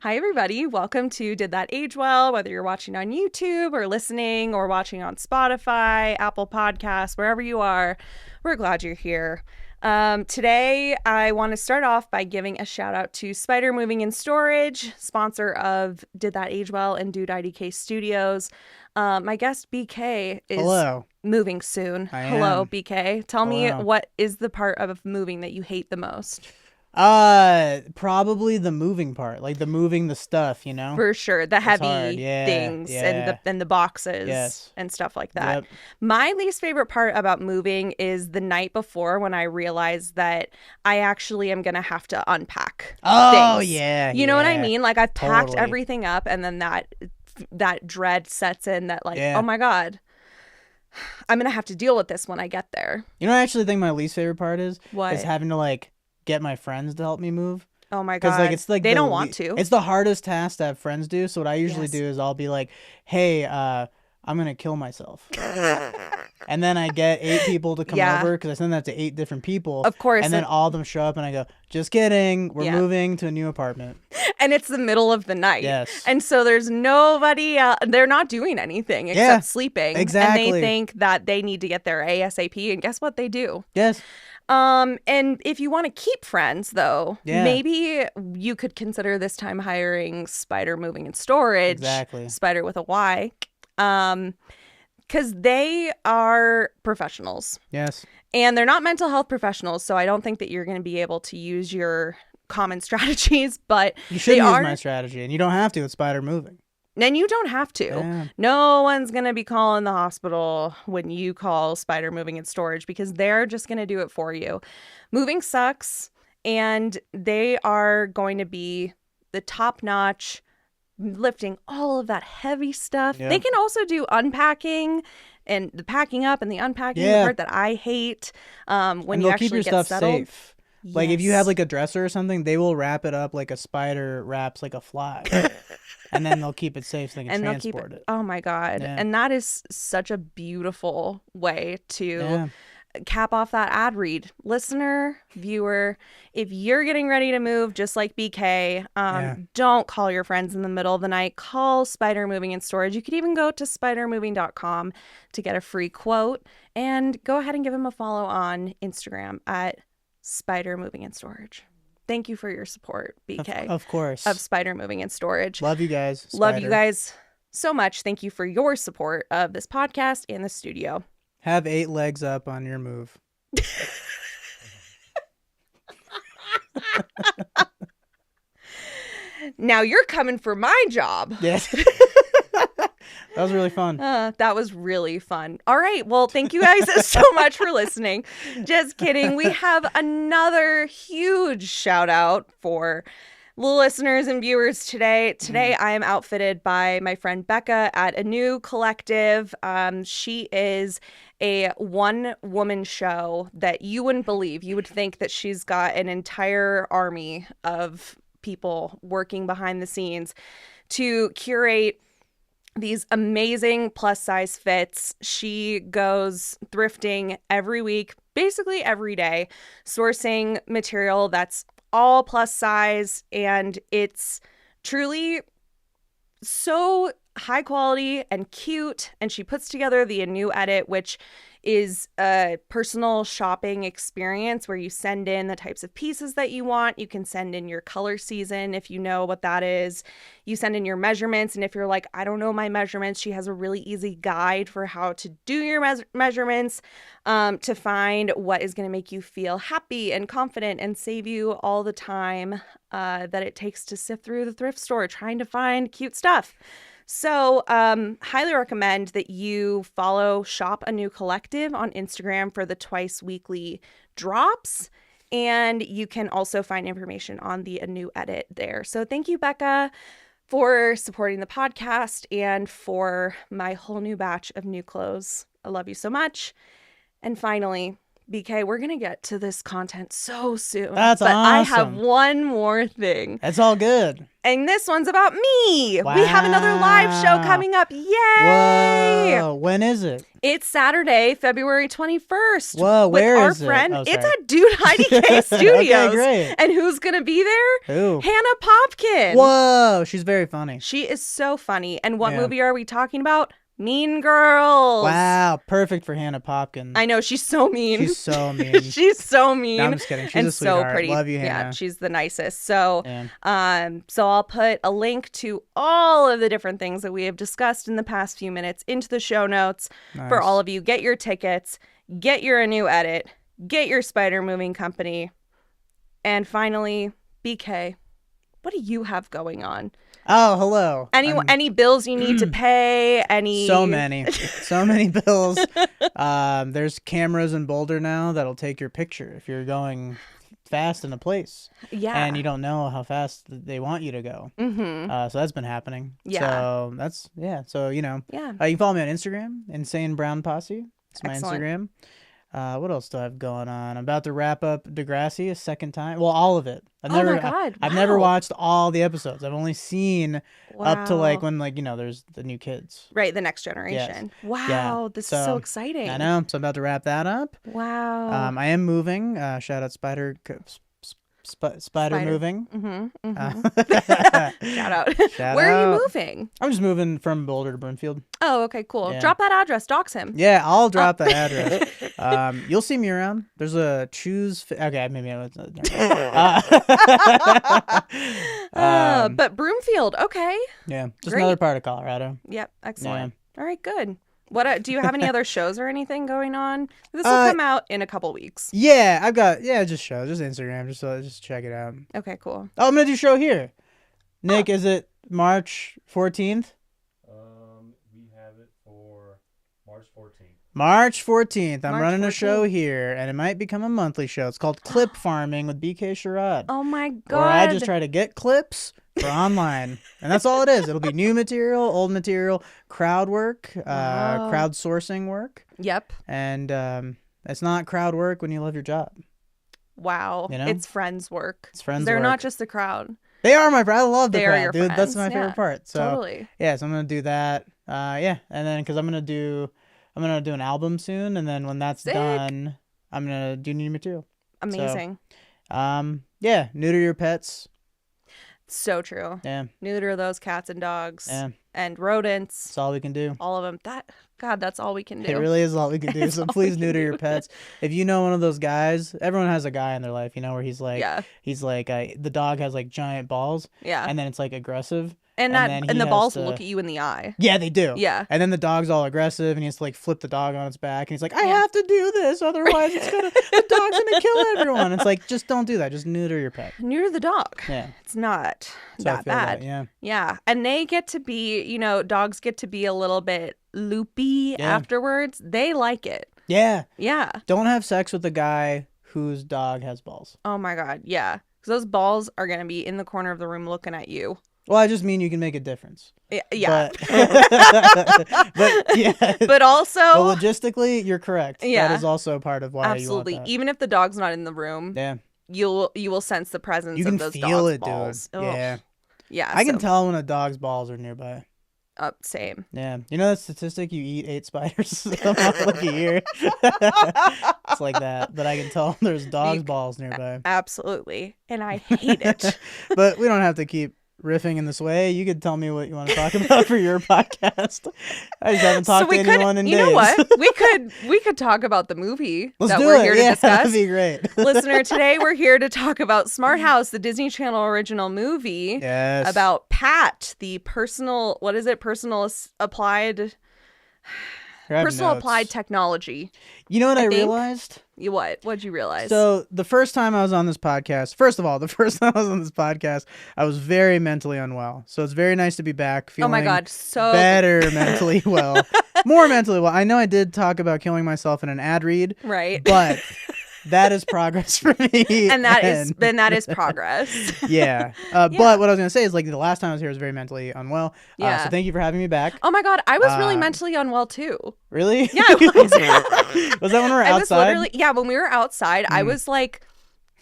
Hi, everybody. Welcome to Did That Age Well? Whether you're watching on YouTube or listening or watching on Spotify, Apple Podcasts, wherever you are, we're glad you're here. Today, I want to start off by giving a shout out to Spider Moving and Storage, sponsor of Did That Age Well and Dude IDK Studios. My guest, BK, is Hello. moving soon. Hello, BK. Tell me, what is the part of moving that you hate the most? Probably the moving part, like the stuff, you know? For sure. The heavy hard. Yeah, things yeah. and the boxes Yes. and stuff like that. Yep. My least favorite part about moving is the night before when I realize that I actually am going to have to unpack Oh, things. yeah. You know what I mean? Like I've packed Totally. everything up and then that dread sets in that like, Yeah. oh my God, I'm going to have to deal with this when I get there. You know what I actually think my least favorite part is? What? Is having to, like, get my friends to help me move. Oh my God. Because, like, it's like they don't want to. It's the hardest task to have friends do. So what I usually Yes. do is I'll be like, hey, I'm going to kill myself. And then I get 8 people to come over because I send that to 8 different people. Of course. And then all of them show up and I go, just kidding. We're moving to a new apartment. And it's the middle of the night. Yes. And so there's nobody, they're not doing anything except sleeping. Exactly. And they think that they need to get there ASAP. And guess what? They do. Yes. And if you want to keep friends, though, maybe you could consider this time hiring Spider Moving and Storage. Exactly. Spider with a Y. Because they are professionals. Yes. And they're not mental health professionals, so I don't think that you're going to be able to use your common strategies, but you should use my strategy, and you don't have to with Spider Moving. And you don't have to. Yeah. No one's going to be calling the hospital when you call Spider Moving and Storage because they're just going to do it for you. Moving sucks, and they are going to be the top-notch, lifting all of that heavy stuff. Yep. They can also do unpacking and the packing up and the unpacking, the part that I hate when you actually keep your get stuff settled. Safe. Yes. Like if you have like a dresser or something, they will wrap it up like a spider wraps like a fly. And then they'll keep it safe so they can transport it. Oh my God. Yeah. And that is such a beautiful way to cap off that ad read. Listener, viewer, if you're getting ready to move just like BK, don't call your friends in the middle of the night. Call Spider Moving and Storage. You could even go to spidermoving.com to get a free quote and go ahead and give him a follow on Instagram at Spider Moving and Storage. Thank you for your support, BK. Of course. Of Spider Moving and Storage. Love you guys. Spider. Love you guys so much. Thank you for your support of this podcast and the studio. Have 8 legs up on your move. Now you're coming for my job. Yes. That was really fun. That was really fun. All right. Well, thank you guys so much for listening. Just kidding. We have another huge shout out for listeners and viewers today. Today, I am outfitted by my friend Becca at a new collective. She is a one-woman show that you wouldn't believe. You would think that she's got an entire army of people working behind the scenes to curate these amazing plus size fits. She goes thrifting every week, basically every day, sourcing material that's all plus size, and it's truly so high quality and cute. And she puts together the new edit, which is a personal shopping experience where you send in the types of pieces that you want. You can send in your color season if you know what that is. You send in your measurements, and if you're like, I don't know my measurements, she has a really easy guide for how to do your measurements to find what is going to make you feel happy and confident and save you all the time that it takes to sift through the thrift store trying to find cute stuff. So highly recommend that you follow Shop a New Collective on Instagram for the twice weekly drops. And you can also find information on the A New Edit there. So thank you, Becca, for supporting the podcast and for my whole new batch of new clothes. I love you so much. And finally, BK, we're going to get to this content so soon. That's but awesome. I have one more thing. That's all good. And this one's about me. Wow. We have another live show coming up. Yay! Whoa. When is it? It's Saturday, February 21st. Whoa, where with our is it? friend. Oh, It's sorry. at Dude Heidi K Studios. Okay, great. And who's going to be there? Who? Hannah Popkin. Whoa, she's very funny. She is so funny. And what Yeah. movie are we talking about? Mean Girls. Wow, perfect for Hannah Popkin. I know, she's so mean. She's so mean. She's so mean. No, I'm just kidding. She's and a sweetheart. so pretty. Love you, Hannah. Yeah, she's the nicest. So, Yeah. so I'll put a link to all of the different things that we have discussed in the past few minutes into the show notes Nice. for all of you. Get your tickets, get your A New Edit, get your Spider Moving Company, and finally, BK, what do you have going on? Oh, hello. Any bills you need to pay? So many bills. There's cameras in Boulder now that'll take your picture if you're going fast in a place. Yeah. And you don't know how fast they want you to go. Mm-hmm. So that's been happening. Yeah. So that's So you know. Yeah. You can follow me on Instagram, Insane Brown Posse. It's my Excellent. Instagram. What else do I have going on? I'm about to wrap up Degrassi a second time. Well, all of it. Oh my God. I've never Wow. watched all the episodes. I've only seen up to Wow. when there's the new kids. Right, the next generation. Wow, Yeah. this is so So, exciting. I know. So I'm about to wrap that up. Wow. I am moving. Shout out Spider moving. Mm-hmm. Uh, Shout out. Shout Where are out. you moving? I'm just moving from Boulder to Broomfield. Oh, okay, cool. Yeah. Drop that address. Dox him. Yeah, I'll drop that address. You'll see me around. There's a okay, maybe I was. But Broomfield, okay. Yeah, just Great. another part of Colorado. Yep, excellent. All right, good. What do you have any other shows or anything going on? This will come out in a couple weeks. Yeah, I've got just show, just Instagram, just check it out. Okay, cool. Oh, I'm gonna do show here. Nick, is it March 14th? We have it for March 14th. March 14th. I'm March running a 14th. show here, and it might become a monthly show. It's called Clip Farming with BK Sharad. Oh my God. Where I just try to get clips for online. And that's all it is. It'll be new material, old material, crowd work, Wow. crowdsourcing work. Yep. And it's not crowd work when you love your job. Wow. You know? It's friends work. It's friends They're work. not just the crowd. They are my friend. I love the They are crowd, your dude. That's friends. my favorite Yeah, part. So Totally. yeah, so I'm gonna do that. And then because I'm gonna do an album soon, and then when that's Sick. done, I'm gonna do new material. Amazing. Neuter your pets. So true. Yeah, Neuter those cats and dogs yeah. and rodents. That's all we can do. All of them. That's all we can do. It really is all we can do. It's So all please we neuter can your do. pets. If you know one of those guys, everyone has a guy in their life, where he's like, the dog has like giant balls, Yeah. and then it's like aggressive. And then he the has balls to- will look at you in the eye. Yeah, they do. Yeah. And then the dog's all aggressive, and he has to like flip the dog on its back, and he's like, I Yeah. have to do this, otherwise the dog's gonna kill everyone. It's like, just don't do that. Just neuter your pet. Neuter the dog. Yeah. It's not So I that feel bad. yeah. Yeah. And they get to be, dogs get to be a little bit loopy Yeah. afterwards. They like it. Yeah. Yeah. Don't have sex with a guy whose dog has balls. Oh my God. Yeah. Because those balls are going to be in the corner of the room looking at you. Well, I just mean you can make a difference. Yeah. But yeah. But also, But logistically, you're correct. Yeah. That is also part of why absolutely. you want Even if the dog's not in the room, that. you will sense the presence You of can those feel dogs' it, balls. dude. Ugh. Yeah. Yeah. I can tell when a dog's balls are nearby. Same. Yeah. You know that statistic? You eat 8 spiders like a year. It's like that. But I can tell there's dog's balls nearby. Absolutely. And I hate it. But we don't have to keep riffing in this way. You could tell me what you want to talk about for your podcast. I just haven't talked to anyone in days. You know what? We could talk about the movie Let's that do we're it. here to Yeah, discuss. that'd be great. Listener, today we're here to talk about Smart House, the Disney Channel original movie Yes. about Pat, the personal applied Grab notes. applied technology. You know what I think. realized? What'd you realize? So the first time I was on this podcast, first of all, I was very mentally unwell. So it's very nice to be back feeling oh my God, so better mentally well. More mentally well. I know I did talk about killing myself in an ad read, right. but that is progress for me. And that is progress. Yeah. But what I was gonna say is like the last time I was here I was very mentally unwell. Yeah. So thank you for having me back. Oh my God, I was really mentally unwell too. Really? Yeah, I was. Was that when we were I was outside? literally, yeah, when we were outside, I was like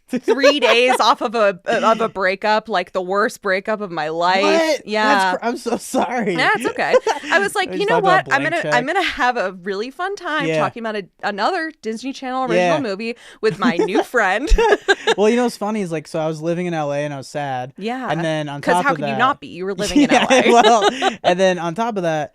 3 days off of a breakup, like the worst breakup of my life. What? Yeah. I'm so sorry. Yeah, it's okay. I was like, We you just know talked what? about Blank I'm gonna have a really fun time Yeah. talking about another Disney Channel original Yeah. movie with my new friend. Well, you know what's funny is like, so I was living in LA and I was sad. Yeah. And then on Because top how of could that, you not be? You were living in Yeah, LA. well, and then on top of that,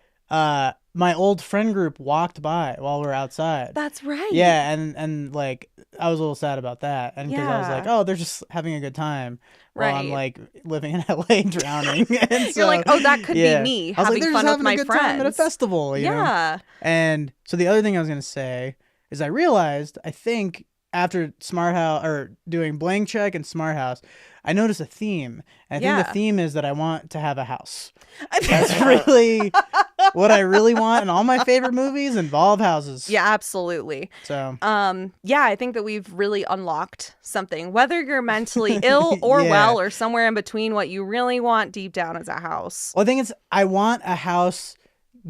my old friend group walked by while we were outside. That's right. Yeah, and like I was a little sad about that, and because I was Yeah. like, oh, they're just having a good time, while I'm Right. like living in LA drowning. And so, You're like, oh, that could yeah. be me I was having like, they're fun just with having my a good friends. time at a festival, you know? Yeah. And so the other thing I was gonna say is I realized I think after Smart House or doing Blank Check and Smart House, I noticed a theme. And I think Yeah. the theme is that I want to have a house. That's really what I really want. And all my favorite movies involve houses. Yeah, absolutely. So Yeah, I think that we've really unlocked something. Whether you're mentally ill or Yeah. well or somewhere in between, what you really want deep down is a house. well, I think I want a house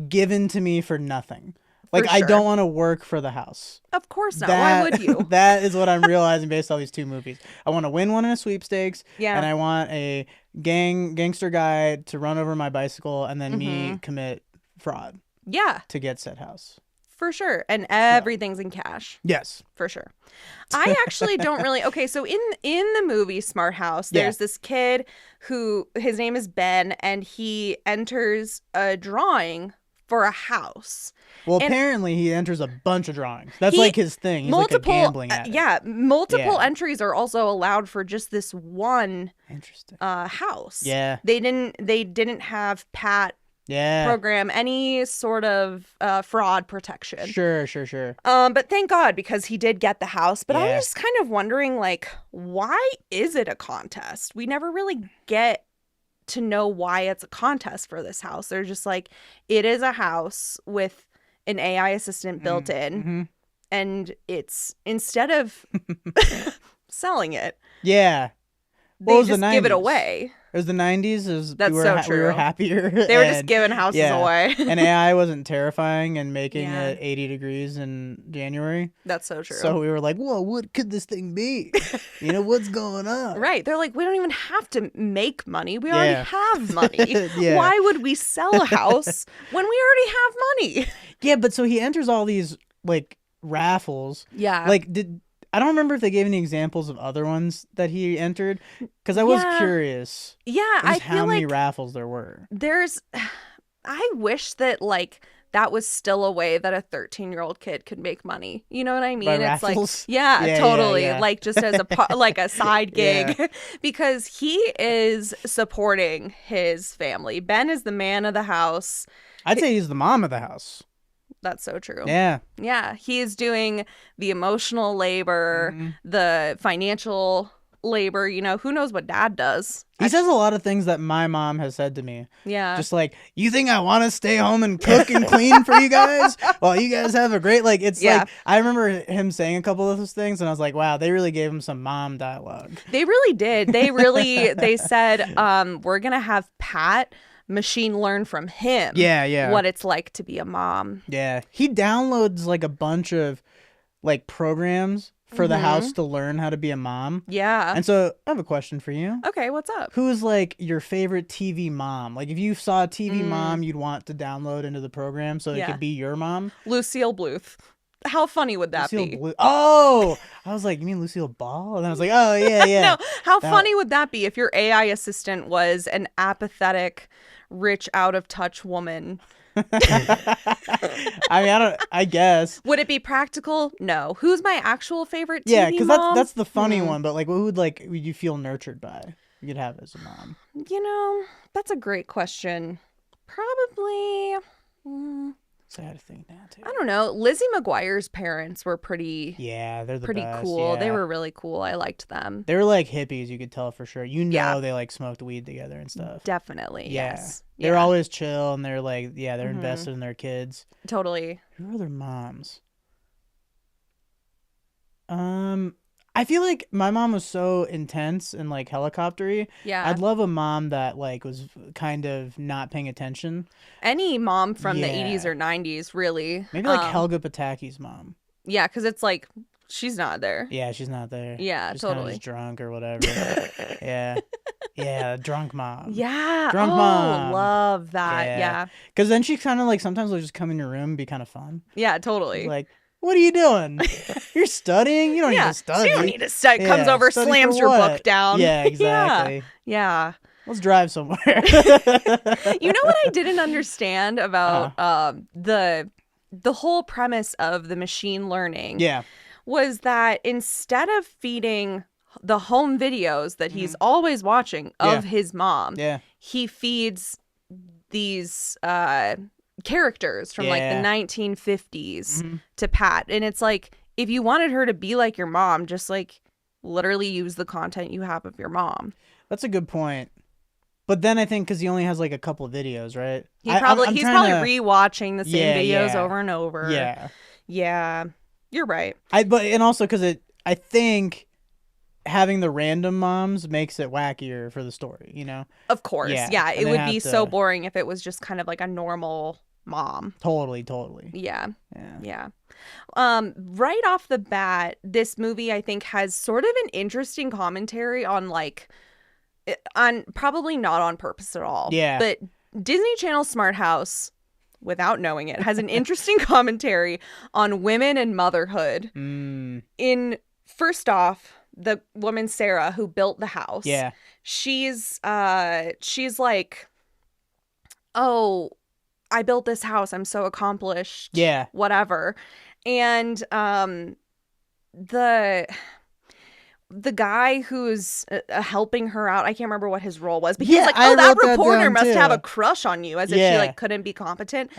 given to me for nothing. Like For I sure. don't want to work for the house. Of course not. Why would you? That is what I'm realizing based on these two movies. I want to win one in a sweepstakes, Yeah. and I want a gangster guy to run over my bicycle, and then Mm-hmm. me commit fraud Yeah, to get said house. for sure. And everything's in cash. Yes. For sure. I actually don't really. Okay, so in the movie Smart House, Yeah. there's this kid who his name is Ben, and he enters a drawing for a house. Well, And- apparently he enters a bunch of drawings. That's He- like his thing. He's like a gambling addict. multiple Yeah. entries are also allowed for just this one Interesting. house. Yeah. They didn't have Pat Yeah. program any sort of fraud protection. Sure. But thank God, because he did get the house. But I Yeah. was just kind of wondering, like, why is it a contest? We never really get to know why it's a contest for this house. They're just like, it is a house with an AI assistant built in, Mm-hmm. and it's, instead of selling it, Yeah. they What was just the give it 90s? away. It was the 90s. That's we were so We were true. happier. They were just giving houses yeah. away. And AI wasn't terrifying and making Yeah. it 80 degrees in January. That's so true. So we were like, whoa, what could this thing be? You know, what's going on? Right. They're like, we don't even have to make money. We already Yeah. have money. Yeah. Why would we sell a house when we already have money? Yeah, but so he enters all these like raffles. Yeah. Like, I don't remember if they gave any examples of other ones that he entered because I was Yeah. curious yeah, just I how feel many like raffles there were. there's I wish that like that was still a way that a 13-year-old kid could make money. You know what I mean? By It's raffles? like, yeah, Yeah, totally. yeah. Like just as like a side Yeah. gig because he is supporting his family. Ben is the man of the house. I'd say he's the mom of the house. That's so true. Yeah. Yeah, he is doing the emotional labor, Mhm. the financial labor. You know, who knows what dad does? He says a lot of things that my mom has said to me. Yeah. Just like, you think I want to stay home and cook and clean for you guys? Well, you guys have a great, like, it's Yeah. like, I remember him saying a couple of those things, and I was like, wow, they really gave him some mom dialogue. They really did. They said, we're going to have Pat machine learn from him. Yeah. What it's like to be a mom. Yeah. He downloads, like, a bunch of, like, programs for the house to learn how to be a mom. Yeah. And so I have a question for you. Okay, what's up? Who's, like, your favorite TV mom? Like, if you saw a TV Mm. mom you'd want to download into the program so it Yeah. could be your mom? Lucille Bluth. How funny would that Lucille be? Blue. Oh! I was like, you mean Lucille Ball? And then I was like, oh, yeah. No, how That- funny would that be if your AI assistant was an apathetic, rich, out of touch woman? I mean, I guess. Would it be practical? No. Who's my actual favorite TV Yeah, because mom? that's the funny Hmm. one. But like, would you feel nurtured by? You could have as a mom. You know, that's a great question. Probably, So I had to think now too. I don't know. Lizzie McGuire's parents were pretty Yeah, they're the pretty best, cool. They yeah. were really cool. I liked them. They were like hippies. You could tell for sure. You know, Yeah. they like smoked weed together and stuff. Definitely. Yeah. Yes. They're Yeah, always chill, and they're like, they're Mhm. invested in their kids. totally. Who are their moms? I feel like my mom was so intense and like helicoptery. Yeah. I'd love a mom that like was kind of not paying attention. Any mom from the Yeah. 80s or 90s, really. Maybe like Helga Pataki's mom. Yeah, because it's like, she's not there. Yeah, she's not there. Yeah, she's kinda totally. just drunk or whatever. Yeah. Yeah, drunk mom. Yeah. Drunk mom. Love that. Yeah. Because then she kind of like sometimes will just come in your room and be kind of fun. Yeah, totally. She's like, what are you doing? You're studying? You don't need Yeah, to study. you don't need to study. Comes Yeah, over, study slams for your what? book down. Yeah, exactly. Yeah. Let's drive somewhere. You know what I didn't understand about the whole premise of the machine learning Yeah. was that instead of feeding the home videos that he's always watching of his mom, Yeah. he feeds these characters from like the 1950s to Pat. And it's like, if you wanted her to be like your mom, just like literally use the content you have of your mom. That's a good point. But then I think because he only has like a couple of videos, right? He's probably rewatching the same videos over and over. Yeah. Yeah. You're right. And also because I think having the random moms makes it wackier for the story, you know? Of course. Yeah. And It they would have be to- so boring if it was just kind of like a normal mom. Totally. Yeah. Yeah. Right off the bat, this movie I think has sort of an interesting commentary on probably not on purpose at all. Yeah. But Disney Channel Smart House, without knowing it, has an interesting commentary on women and motherhood. First off, the woman Sarah who built the house. Yeah. She's like, oh, I built this house. I'm so accomplished. Yeah. Whatever. And the guy who's helping her out, I can't remember what his role was, but he was like, I oh, that wrote that reporter down, must too. have a crush on you, as if she like couldn't be competent.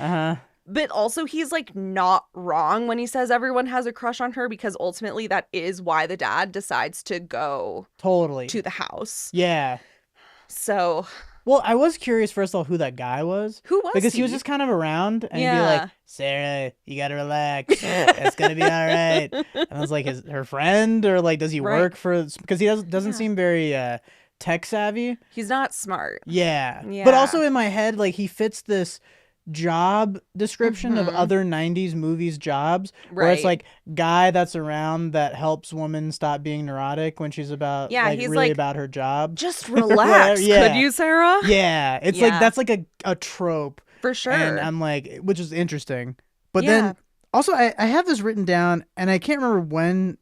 But also he's like not wrong when he says everyone has a crush on her, because ultimately that is why the dad decides to go to the house. Yeah. So, well, I was curious first of all who that guy was. Who was Because he was just kind of around and he'd be like, Sarah, you gotta relax. It's gonna be all right. And I was like, is her friend, or like does he work for, because he doesn't seem very tech savvy. He's not smart. Yeah. But also in my head, like he fits this job description of other 90s movies jobs where it's like guy that's around that helps woman stop being neurotic when she's about he's really about her job. Just relax. Could you, Sarah? Yeah. It's like that's like a trope for sure. And I'm like, which is interesting. But then also I have this written down and I can't remember when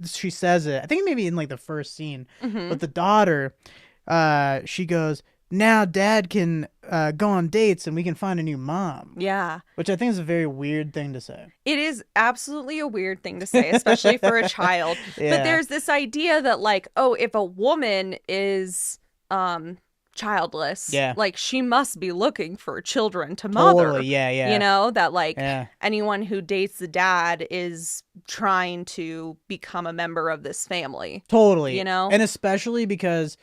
she says it. I think maybe in like the first scene. But the daughter, she goes, now dad can go on dates and we can find a new mom. Yeah. Which I think is a very weird thing to say. It is absolutely a weird thing to say, especially for a child. But there's this idea that like, oh, if a woman is childless, like she must be looking for children to mother. Totally, yeah. You know, that like anyone who dates the dad is trying to become a member of this family. Totally. You know? And especially because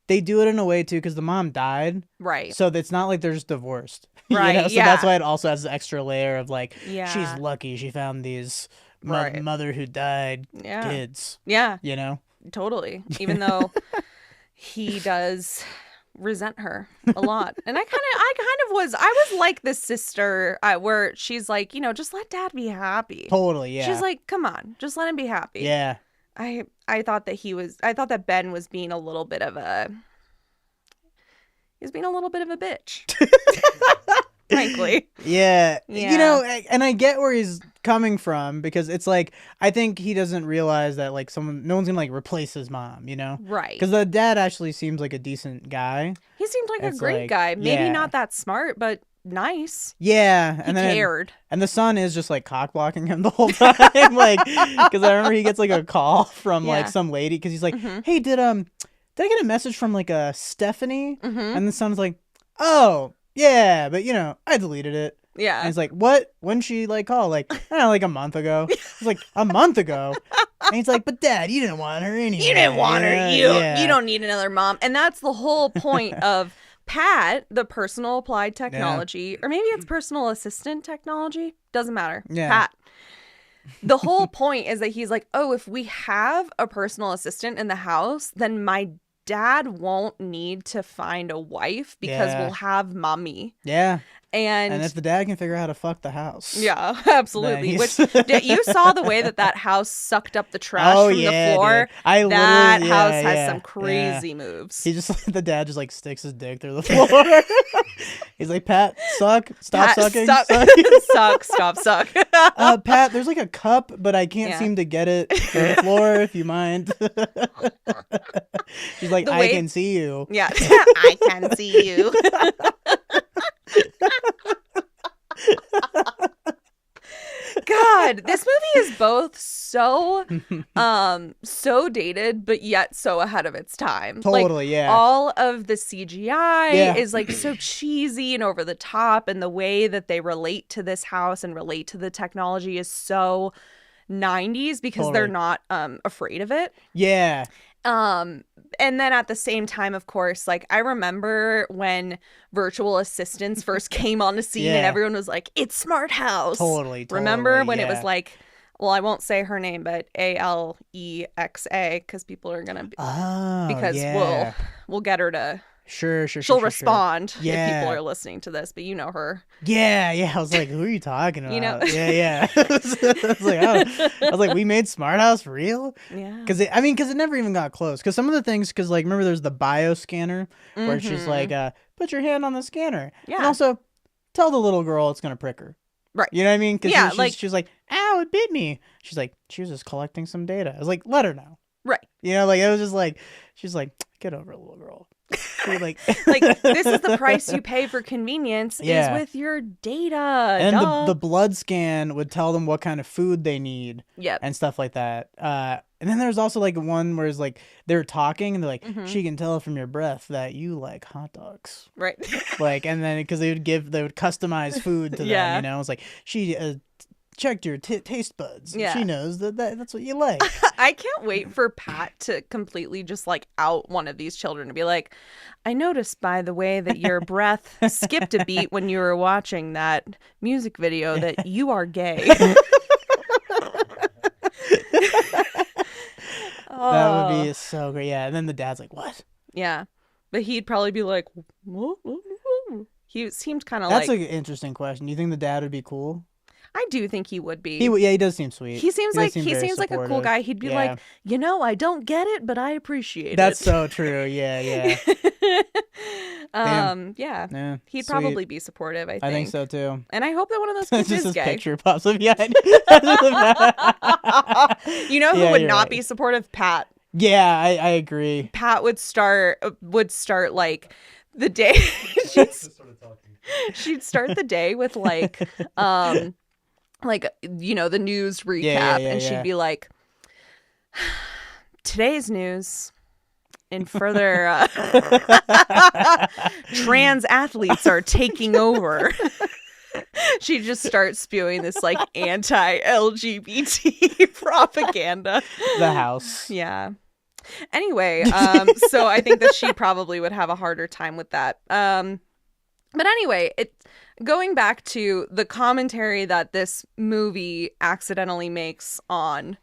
they do it in a way too, because the mom died, right? So it's not like they're just divorced, right? You know? So that's why it also has the extra layer of like, she's lucky she found these mother who died kids. Yeah, you know, totally. Even though he does resent her a lot, and I was like the sister where she's like, you know, just let dad be happy. Totally, yeah. She's like, come on, just let him be happy. Yeah. I thought that Ben was being a little bit of a bitch. Frankly. Yeah. You know, and I get where he's coming from, because it's like, I think he doesn't realize that like no one's gonna like replace his mom, you know? Right. Because the dad actually seems like a decent guy. He seemed like a great guy. Maybe not that smart, but nice. Yeah. And he cared. And the son is just like cock blocking him the whole time. Like, because I remember he gets like a call from like some lady, because he's like, hey, did I get a message from like a Stephanie? And the son's like, oh, yeah, but you know, I deleted it. Yeah. And he's like, what? When she like call? Like, I don't know, like a month ago. It's like, a month ago? And he's like, but dad, you didn't want her anyway. You didn't want her. You don't need another mom. And that's the whole point of Pat, the personal applied technology, or maybe it's personal assistant technology. Doesn't matter. Yeah. Pat. the whole point is that he's like, oh, if we have a personal assistant in the house, then my dad won't need to find a wife because we'll have mommy. Yeah. And if the dad can figure out how to fuck the house. Yeah, absolutely. Which you saw the way that house sucked up the trash from the floor. Dude. That house has some crazy moves. He just the dad just like sticks his dick through the floor. He's like, Pat, suck, stop sucking, suck, stop, suck. Pat, there's like a cup, but I can't seem to get it to the floor. If you mind. She's like, I can see you. Yeah, I can see you. God, this movie is both so dated but yet so ahead of its time. Totally, like, yeah. All of the CGI is like so cheesy and over the top, and the way that they relate to this house and relate to the technology is so 90s because they're not afraid of it. Yeah. And then at the same time, of course, like I remember when virtual assistants first came on the scene and everyone was like, it's Smart House. Totally. Remember when it was like, well, I won't say her name, but Alexa, because people are gonna because we'll get her to she'll respond if people are listening to this, but you know her. Yeah. I was like, who are you talking about? You know? Yeah. I was like, we made Smart House real? Yeah. Because it never even got close. Because some of the things, because like remember there's the bio scanner where she's like, put your hand on the scanner. Yeah. And also tell the little girl it's gonna prick her. Right. You know what I mean? Because she's like, ow, it bit me. She's like, she was just collecting some data. I was like, let her know. Right. You know, like it was just like, she's like, get over it, little girl. like this is the price you pay for convenience is with your data. And the blood scan would tell them what kind of food they need. And stuff like that. And then there's also like one where it's like they're talking and they're like, she can tell from your breath that you like hot dogs. Right. Like, and then because they would customize food to them, you know, it's like she checked your taste buds. Yeah. She knows that's what you like. I can't wait for Pat to completely just like out one of these children to be like, I noticed by the way that your breath skipped a beat when you were watching that music video that you are gay. That would be so great. Yeah. And then the dad's like, what? Yeah. But he'd probably be like, what? He seemed kind of like... That's an interesting question. Do you think the dad would be cool? I do think he would be. He does seem sweet. He seems like a cool guy. He'd be like, I don't get it, but I appreciate That's so true. Yeah. Yeah. He'd probably be supportive, I think. I think so too. And I hope that one of those kids just is this gay. Picture pops up. Yeah. You know who would not be supportive? Pat. Yeah, I agree. Pat would start like the day she'd start the day with like the news recap, and she'd be like, today's news in further trans athletes are taking over. She'd just start spewing this like anti-LGBT propaganda. The house. Yeah. Anyway, so I think that she probably would have a harder time with that. But anyway, going back to the commentary that this movie accidentally makes on,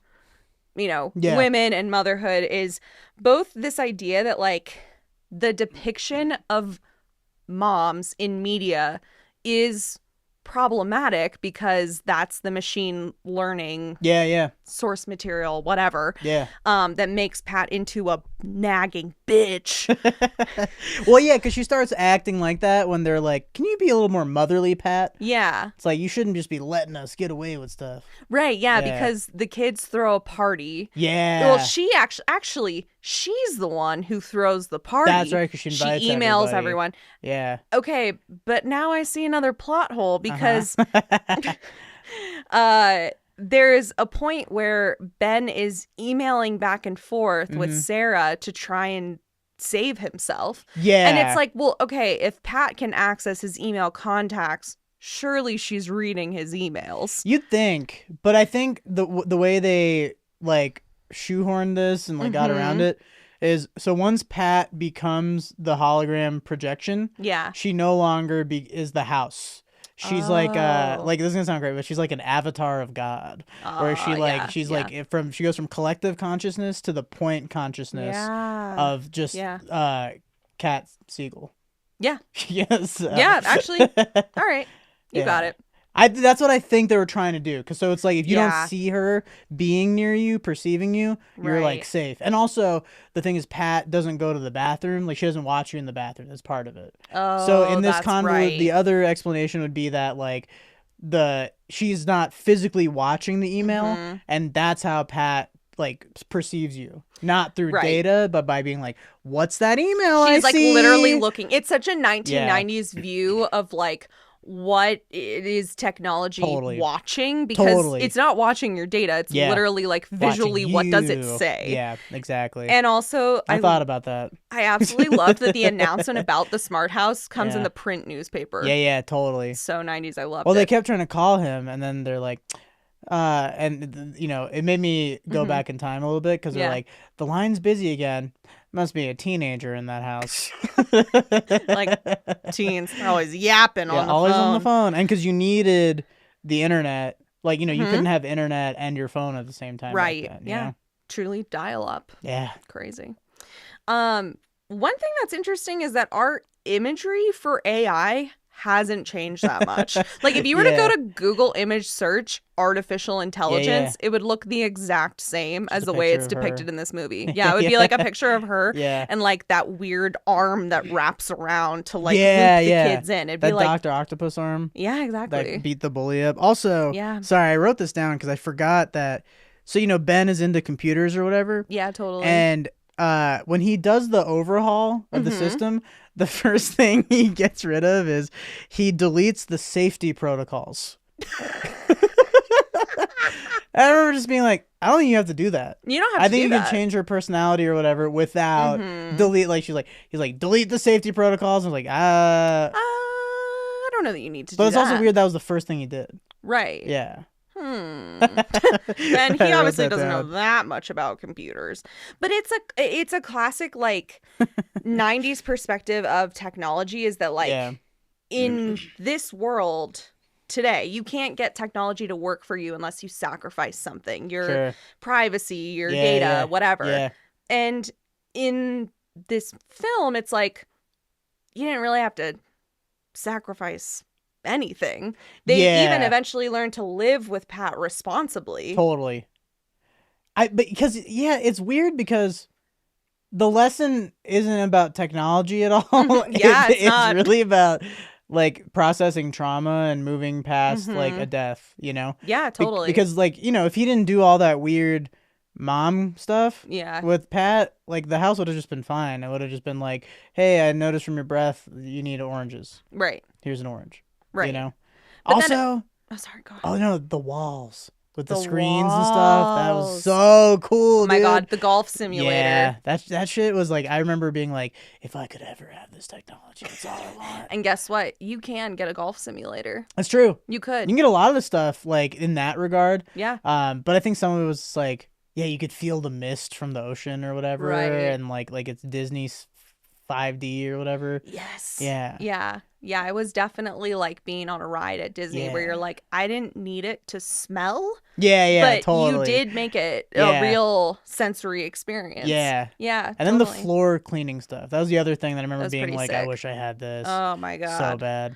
women and motherhood is both this idea that like the depiction of moms in media is problematic because that's the machine learning source material, whatever, that makes Pat into a nagging bitch. Well, yeah, because she starts acting like that when they're like, can you be a little more motherly, Pat? Yeah. It's like, you shouldn't just be letting us get away with stuff. Right, yeah. Because the kids throw a party. Yeah. Well, she actually she's the one who throws the party. That's right, because she invites emails everyone. Yeah. Okay, but now I see another plot hole because there's a point where Ben is emailing back and forth with Sarah to try and save himself. Yeah. And it's like, well, okay, if Pat can access his email contacts, surely she's reading his emails. You'd think, but I think the way they like shoehorned this and like got around it is, so once Pat becomes the hologram projection, she no longer is the house. She's Oh. like this is gonna sound great, but she's like an avatar of God, where she like Yeah, she's yeah. like she goes from collective consciousness to the point consciousness Yeah. of just Yeah. Cat Siegel. Yeah. Yes. Yeah, actually. All right. You got Yeah. it. That's what I think they were trying to do. Cause so it's like if you don't Yeah. see her being near you, perceiving you, you're like Right. safe. And also the thing is, Pat doesn't go to the bathroom. Like she doesn't watch you in the bathroom. That's part of it. So Oh, in this that's convoluted, the right. other explanation would be that like she's not physically watching the email, hmm and that's how Pat like perceives you, not through Right. data, but by being like, "What's that email I She's like see?" literally looking. It's such a Yeah. 1990s view of like what it is technology Totally. watching, because Totally. it's not watching your data. It's Yeah. literally like Watching visually what does it you. say? Yeah, exactly. And also I thought about that. I absolutely love that the announcement about the smart house comes in Yeah. the print newspaper. Yeah, totally. So 90s, I loved Well, they it. kept trying to call him, and then they're like, it made me go Mhm. back in time a little bit because they're Yeah. like, the line's busy again. Must be a teenager in that house. Like, Teens are always yapping Yeah, on the always phone. on the phone, and because you needed the internet, like you Mhm. couldn't have internet and your phone at the same time. Right. Back then, you Yeah. know? Truly dial up. Yeah. Crazy. One thing that's interesting is that our imagery for AI hasn't changed that much. Like if you were to go Yeah. to Google image search artificial intelligence, it would look the exact same as a the way picture it's of her. depicted in this movie. Yeah, it would be like a picture of her Yeah. and like that weird arm that wraps around to like Yeah, loop the yeah. kids in. It'd That be like, Dr. Octopus arm yeah, exactly. that beat the bully up. Also, Yeah. sorry, I wrote this down because I forgot that. So, Ben is into computers or whatever. Yeah, totally. And when he does the overhaul of the Mhm. system, the first thing he gets rid of is he deletes the safety protocols. I remember just being like, I don't think you have to do that. You don't have I to think do you that. can change her personality or whatever without Mhm. delete. Like he's like, delete the safety protocols. I was like, I don't know that you need to But do it's that. also weird that was the first thing he did. Right. Yeah. And he I wrote obviously that doesn't know down. that much about computers. But it's a classic like 90s perspective of technology, is that like Yeah. in this world today, you can't get technology to work for you unless you sacrifice something. Your Sure. privacy, your Yeah, data, yeah. whatever. Yeah. And in this film, it's like you didn't really have to sacrifice anything. They even Yeah. eventually learned to live with Pat responsibly. Totally. It's weird because the lesson isn't about technology at all. Yeah, it's not. really about like processing trauma and moving past like Mhm. a death, Yeah, totally. Because like, if he didn't do all that weird mom stuff yeah. with Pat, like the house would have just been fine. It would have just been like, hey, I noticed from your breath you need oranges. Right. Here's an orange. Right. Also, then oh, sorry, go ahead. oh no, the walls with the The screens and stuff. That was walls. so cool, Oh my dude. god, the golf simulator. Yeah, that shit was like, I remember being like, if I could ever have this technology, that's all I want. And guess what? You can get a golf simulator. That's true. You You could. can get a lot of the stuff like in that regard. Yeah. But I think some of it was like, yeah, you could feel the mist from the ocean or whatever, Right. and like it's Disney's 5D or whatever. Yes. Yeah. Yeah. Yeah. It was definitely like being on a ride at Disney where Yeah. you're like, I didn't need it to smell. Yeah, but totally. you did make it Yeah. a real sensory experience. Yeah. Yeah. And then the totally. floor cleaning stuff. That was the other thing that I remember That's being pretty like, I sick. wish I had this. Oh my god. So bad.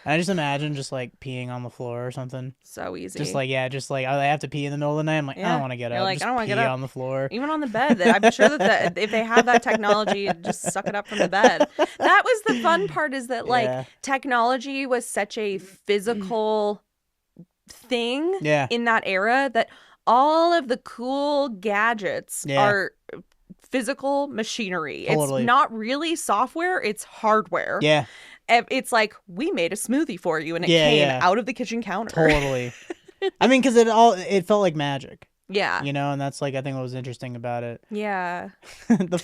And I just imagine just like peeing on the floor or something. So easy. Just like, I have to pee in the middle of the night. I'm like, I Yeah. don't want to get You're up. like, Just I don't wanna pee get up. on the floor. Even on the bed. I'm sure that if they have that technology, just suck it up from the bed. That was the fun part, is that like Yeah. technology was such a physical thing Yeah. in that era that all of the cool gadgets Yeah. are physical machinery. Totally. It's not really software, it's hardware. Yeah. It's like, we made a smoothie for you and it Yeah, came yeah. out of the kitchen counter. Totally. I mean, because it felt like magic, Yeah. and that's like, I think what was interesting about it. Yeah. the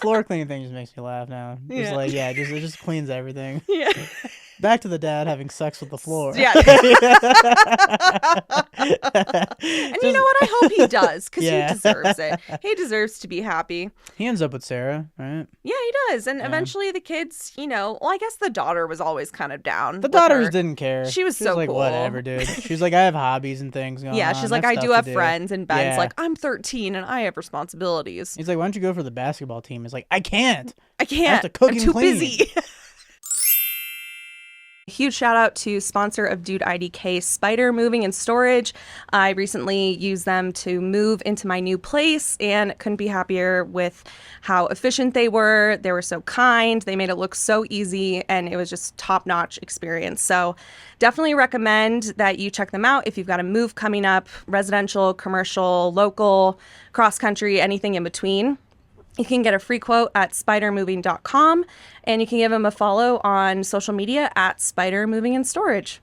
floor cleaning thing just makes me laugh now. Just Yeah. like, it just cleans everything. Yeah. Back to the dad having sex with the floor. Yeah. And you know what? I hope he does, because he deserves it. He deserves to be happy. He ends up with Sarah, right? Yeah, he does. And eventually the kids, well, I guess the daughter was always kind of down. The daughters didn't care. She was so like, cool. Whatever, dude. She's like, I have hobbies and things going on. Yeah, she's like, I do have friends. And Ben's like, I'm 13 and I have responsibilities. He's like, why don't you go for the basketball team? He's like, I can't. I can't. I have to cook I'm and too clean. busy. Huge shout out to sponsor of Dude IDK, Spider Moving and Storage. I recently used them to move into my new place and couldn't be happier with how efficient they were. They were so kind. They made it look so easy, and it was just top-notch experience. So definitely recommend that you check them out if you've got a move coming up, residential, commercial, local, cross-country, anything in between. You can get a free quote at spidermoving.com, and you can give them a follow on social media at Spider Moving and Storage.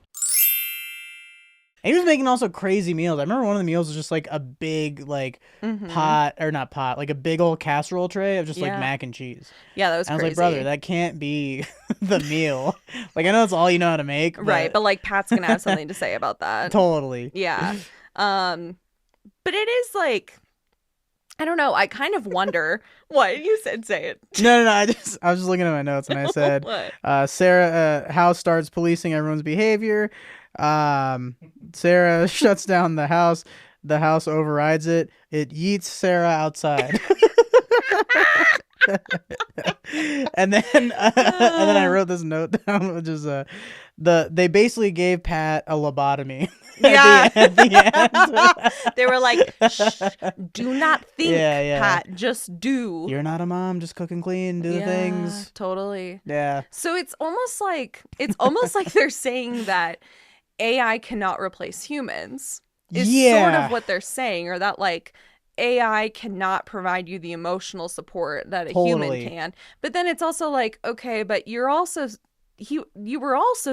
And he was making also crazy meals. I remember one of the meals was just like a big pot, or not pot, like a big old casserole tray of just like mac and cheese. Yeah, that was crazy. I was crazy. like, brother, that can't be the meal. Like, I know it's all you know how to make. Right, but like Pat's going to have something to say about that. Totally. Yeah. But it is like, I don't know. I kind of wonder. What? You said say it. No. I was just looking at my notes and I said, Sarah, house starts policing everyone's behavior. Sarah shuts down the house. The house overrides it. It yeets Sarah outside. and then I wrote this note down, which is they basically gave Pat a lobotomy. Yeah. At the end. They were like, shh, do not think, Pat, just do. You're not a mom, just cook and clean, do the things. Totally. Yeah. So it's almost like they're saying that AI cannot replace humans. Is sort of what they're saying, or that like AI cannot provide you the emotional support that a human can. But then it's also like, okay, but you were also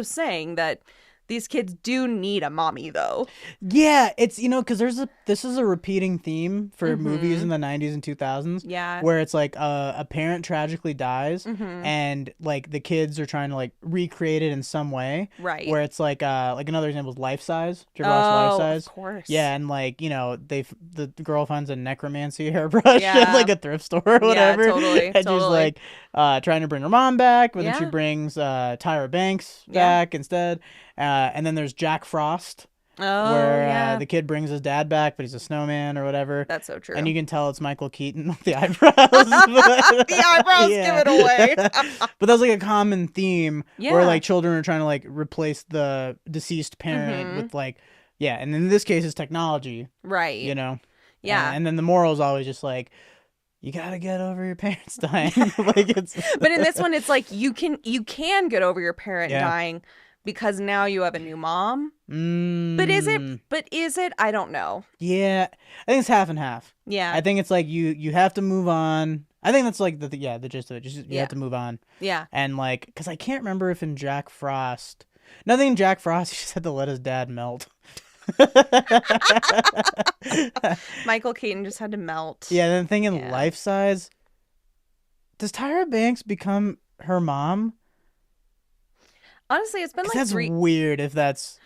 saying that these kids do need a mommy, though. Yeah, it's, because this is a repeating theme for movies in the 90s and 2000s. Yeah. Where it's like a parent tragically dies and like the kids are trying to like recreate it in some way. Right. Where it's like another example is Life Size. Did you ever watch Life Size? Of course. Yeah, and like, the girl finds a necromancy hairbrush at like a thrift store or whatever. Yeah, totally. And she's like trying to bring her mom back, but then she brings Tyra Banks back instead. And then there's Jack Frost, where the kid brings his dad back, but he's a snowman or whatever. That's so true. And you can tell it's Michael Keaton with the eyebrows. The eyebrows give it away. But that's like a common theme where like children are trying to like replace the deceased parent with like, and in this case it's technology. Right. Yeah. And then the moral is always just like, you gotta get over your parents dying. Like it's. But in this one, it's like you can get over your parent dying, because now you have a new mom. But is it? I don't know. Yeah. I think it's half and half. Yeah. I think it's like you have to move on. I think that's like the gist of it. Just you have to move on. Yeah. And like, because I can't remember if in Jack Frost, nothing in Jack Frost, he just had to let his dad melt. Michael Keaton just had to melt. Yeah, then thinking Life Size, does Tyra Banks become her mom? Honestly, it's been like that's weird if that's...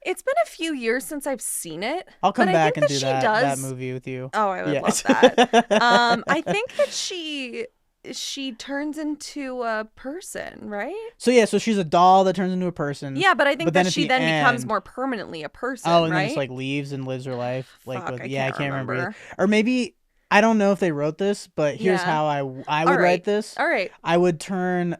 It's been a few years since I've seen it. I'll come back and do that movie with you. Oh, I would love that. I think that she turns into a person, right? So she's a doll that turns into a person. Yeah, but I think that she then becomes more permanently a person, and right? then just like leaves and lives her life. Fuck, I can't remember. Either. Or maybe, I don't know if they wrote this, but here's how I would write this. All right. I would turn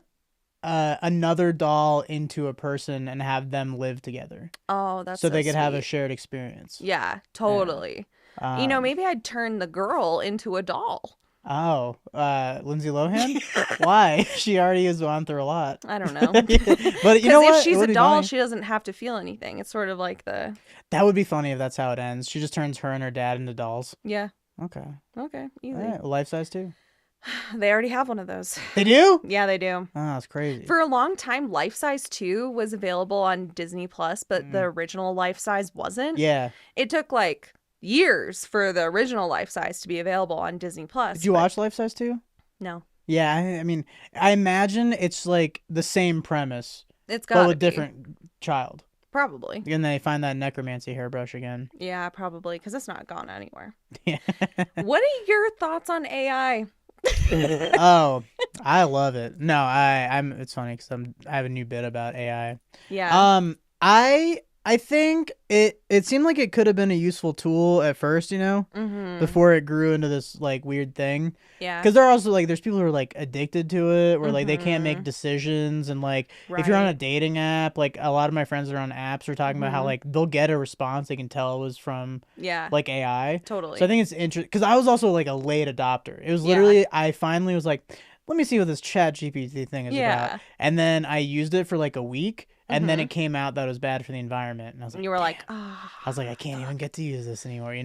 another doll into a person and have them live together. Oh, that's so they could sweet. have a shared experience. Yeah, totally. Yeah. Maybe I'd turn the girl into a doll. Oh, Lindsay Lohan? Why? She already has gone through a lot. I don't know. But you know what? If she's a doll, she doesn't have to feel anything. It's sort of like the... That would be funny if that's how it ends. She just turns her and her dad into dolls. Yeah. Okay. Easy. All right. Well, Life Size too. They already have one of those. They do? Yeah, they do. Oh, that's crazy. For a long time, Life Size 2 was available on Disney Plus, but the original Life Size wasn't. Yeah. It took like years for the original Life Size to be available on Disney Plus. Did you watch Life Size 2? No. Yeah, I mean, I imagine it's like the same premise It's but gotta with be. different child. Probably. And then they find that necromancy hairbrush again. Yeah, probably, because it's not gone anywhere. Yeah. What are your thoughts on AI? Oh, I love it. No, I'm. It's funny because I have a new bit about AI. Yeah. I think it seemed like it could have been a useful tool at first, Mm-hmm. before it grew into this like weird thing. Yeah. Because there are also like there's people who are like addicted to it, where like they can't Mm-hmm. make decisions, and like if you're on a dating app, like a lot of my friends that are on apps are talking about how like they'll get a response they can tell it was from like AI. Totally. So I think it's interesting because I was also like a late adopter. It was literally I finally was like, let me see what this Chat GPT thing is about, and then I used it for like a week. And then it came out that it was bad for the environment, and I was like, you were like, I was like, I can't even get to use this anymore,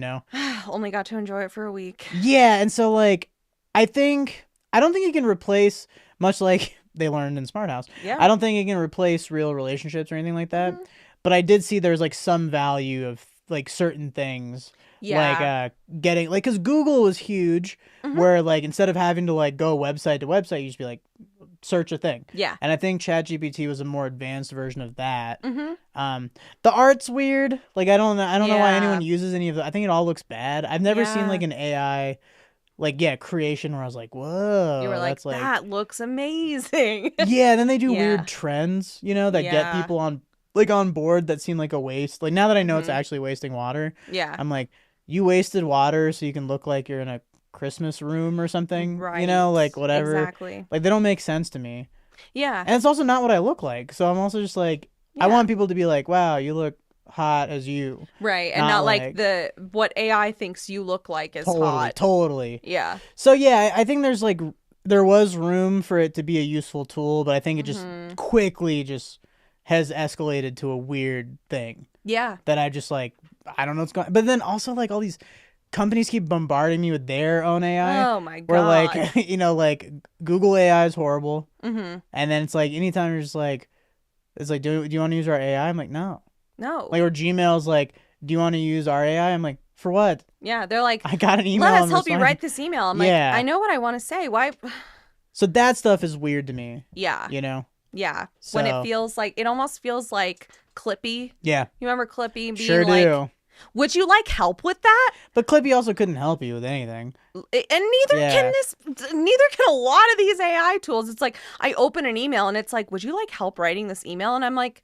only got to enjoy it for a week. Yeah, and so like, I don't think it can replace, much like they learned in Smart House. Yeah. I don't think it can replace real relationships or anything like that. But I did see there's like some value of like certain things. Yeah. Like getting like, because Google was huge, where like instead of having to like go website to website, you just be like, search a thing. Yeah. And I think ChatGPT was a more advanced version of that. The art's weird. Like I don't know why anyone uses any of it. I think it all looks bad. I've never seen like an AI creation where I was like, whoa. You were like, that's like, that looks amazing. yeah, and then they do weird trends, that get people on board that seem like a waste. Like now that I know it's actually wasting water, I'm like, you wasted water so you can look like you're in a Christmas room or something, right? Like whatever. Exactly. Like they don't make sense to me. Yeah. And it's also not what I look like. So I'm also just like, I want people to be like, wow, you look hot as you. Right. And not like what AI thinks you look like is hot. Totally. Yeah. So yeah, I think there was room for it to be a useful tool, but I think it just quickly just has escalated to a weird thing. Yeah. That I just like, I don't know what's going on. But then also like all these companies keep bombarding me with their own AI. Oh my god! Where like like Google AI is horrible, and then it's like anytime you're just like, it's like, do you want to use our AI? I'm like, no. Like, or Gmail's like, do you want to use our AI? I'm like, for what? Yeah, they're like, I got an email. Let us help you write this email. I'm like, I know what I want to say. Why? So that stuff is weird to me. Yeah. Yeah. So, when it feels like, it almost feels like Clippy. Yeah. You remember Clippy being sure like, do. Would you like help with that? But Clippy also couldn't help you with anything. And neither can a lot of these AI tools. It's like, I open an email and it's like, would you like help writing this email? And I'm like,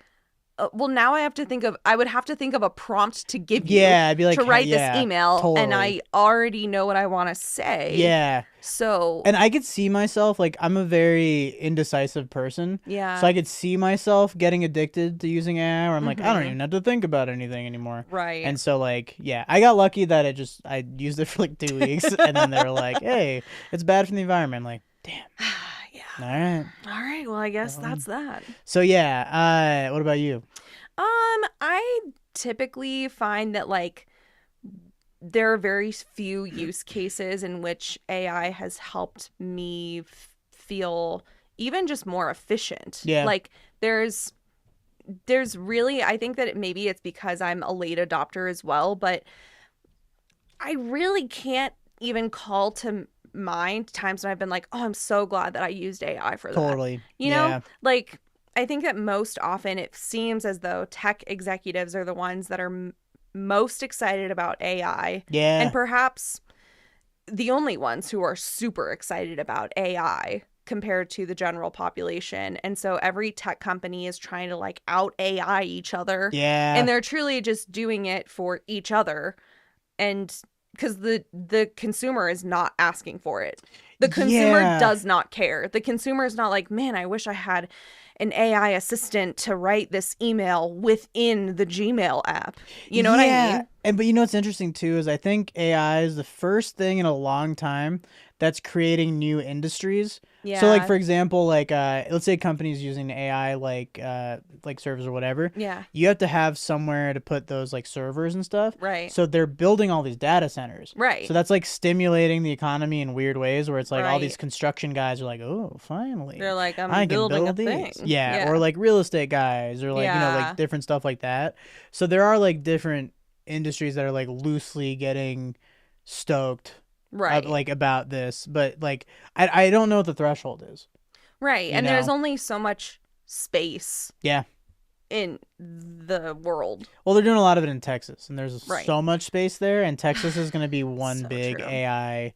well, now I would have to think of a prompt to give you I'd be like, to write this email. Totally. And I already know what I want to say. Yeah. So. And I could see myself, like, I'm a very indecisive person. Yeah. So I could see myself getting addicted to using AI, where I'm like, I don't even have to think about anything anymore. Right. And so, like, yeah, I got lucky that I used it for like 2 weeks. And then they were like, hey, it's bad for the environment. I'm like, damn. Yeah. All right. Well, I guess that's that. So yeah, what about you? I typically find that like there are very few use cases in which AI has helped me feel even just more efficient. Yeah. Like there's really, I think that maybe it's because I'm a late adopter as well, but I really can't even call to mind times when I've been like, oh, I'm so glad that I used AI for that. Totally. You know, like I think that most often it seems as though tech executives are the ones that are most excited about AI. Yeah. And perhaps the only ones who are super excited about AI compared to the general population. And so every tech company is trying to like out AI each other. Yeah. And they're truly just doing it for each other. And because the consumer is not asking for it. The consumer does not care. The consumer is not like, man, I wish I had an AI assistant to write this email within the Gmail app. You know what I mean? But you know what's interesting too is I think AI is the first thing in a long time that's creating new industries. Yeah. So like for example, like let's say companies using AI like servers or whatever. Yeah. You have to have somewhere to put those like servers and stuff. Right. So they're building all these data centers. Right. So that's like stimulating the economy in weird ways where it's like all Right. these construction guys are like, oh, finally. They're like, I can building build a these. thing. Yeah. Or like real estate guys or like, you know, Yeah. like different stuff like that. So there are like different industries that are like loosely getting stoked. Right. Like about this, but like I don't know what the threshold is. Right. And there's only so much space Yeah. in the world. Well, they're doing a lot of it in Texas, and there's Right. so much space there, and Texas is going to be one So big true. AI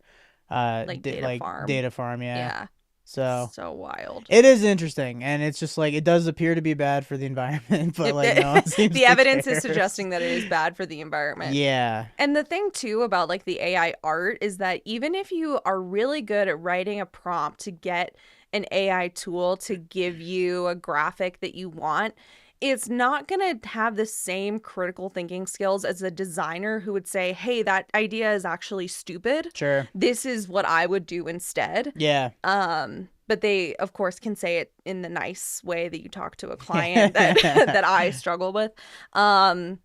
Like data farm. data farm, yeah. So wild. it is interesting, and it's just like it does appear to be bad for the environment, but like no one seems the to evidence care. is suggesting that it is bad for the environment. Yeah. And the thing too about like the AI art is that even if you are really good at writing a prompt to get an AI tool to give you a graphic that you want, it's not going to have the same critical thinking skills as a designer who would say, hey, that idea is actually stupid. Sure. This is what I would do instead. Yeah. But they, of course, can say it in the nice way that you talk to a client that that I struggle with. But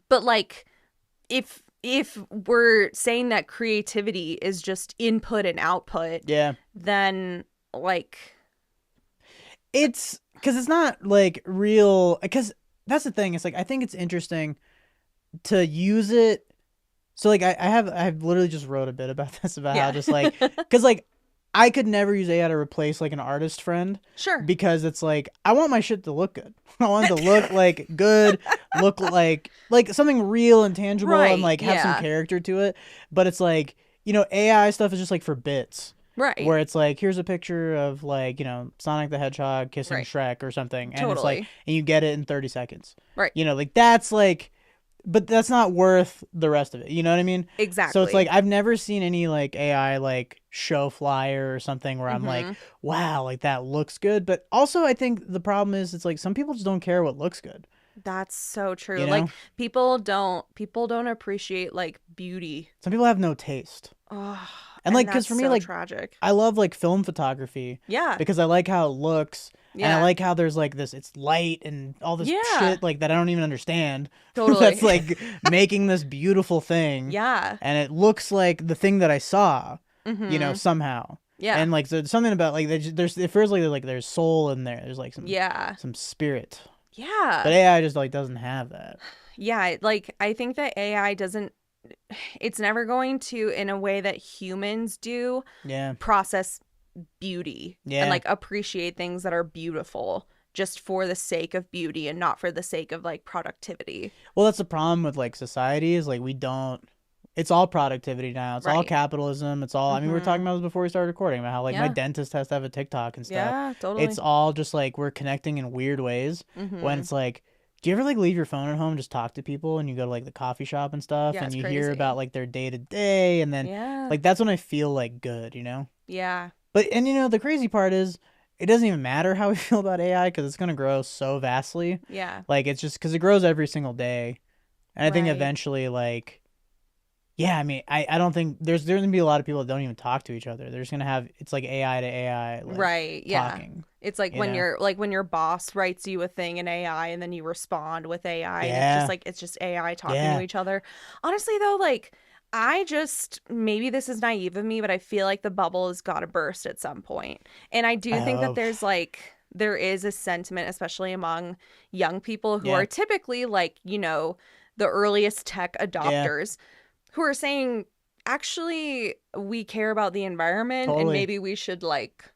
like, if we're saying that creativity is just input and output, Yeah. then like it's because it's not like real, because that's the thing. It's like I think it's interesting to use it. So like I've literally just wrote a bit about this, about how just like, because like I could never use AI to replace like an artist friend. Sure. Because it's like I want my shit to look good. I want it to look like good, look like something real and tangible, and like have some character to it. But it's like, you know, AI stuff is just like for bits. Right. Where it's like, here's a picture of like, you know, Sonic the Hedgehog kissing Shrek or something. And it's like, and you get it in 30 seconds. Right. You know, like that's like, but that's not worth the rest of it. You know what I mean? Exactly. So it's like, I've never seen any like AI like show flyer or something where I'm like, wow, like that looks good. But also I think the problem is it's like some people just don't care what looks good. That's so true. You know? Like people don't appreciate like beauty. Some people have no taste. Oh, and like, because for me, like, tragic. I love like film photography. Yeah. Because I like how it looks. Yeah. And I like how there's like this, it's light and all this shit like that I don't even understand. Totally. That's like making this beautiful thing. Yeah. And it looks like the thing that I saw, you know, somehow. Yeah. And like, so something about like, there's, it feels like there's soul in there. There's like some spirit. Yeah. But AI just like doesn't have that. Yeah. Like, I think that AI doesn't, it's never going to, in a way that humans do, process beauty and like appreciate things that are beautiful just for the sake of beauty and not for the sake of like productivity. Well, that's the problem with like society is like we don't, it's all productivity now. It's all capitalism. It's all, I mean, we were talking about this before we started recording about how like my dentist has to have a TikTok and stuff. Yeah, totally. It's all just like we're connecting in weird ways when it's like, do you ever like leave your phone at home, just talk to people, and you go to like the coffee shop and stuff, and you hear about like their day to day, and then like that's when I feel like good, you know? Yeah. But and you know the crazy part is, it doesn't even matter how we feel about AI because it's gonna grow so vastly. Yeah. Like it's just because it grows every single day, and I think eventually like, yeah, I mean I don't think there's gonna be a lot of people that don't even talk to each other. They're just gonna have it's like AI to AI like, talking. It's like when your boss writes you a thing in AI and then you respond with AI and it's just AI talking to each other. Honestly though, like maybe this is naive of me, but I feel like the bubble has got to burst at some point. And I do think that there is a sentiment, especially among young people who are typically like, you know, the earliest tech adopters who are saying, actually, we care about the environment and maybe we should like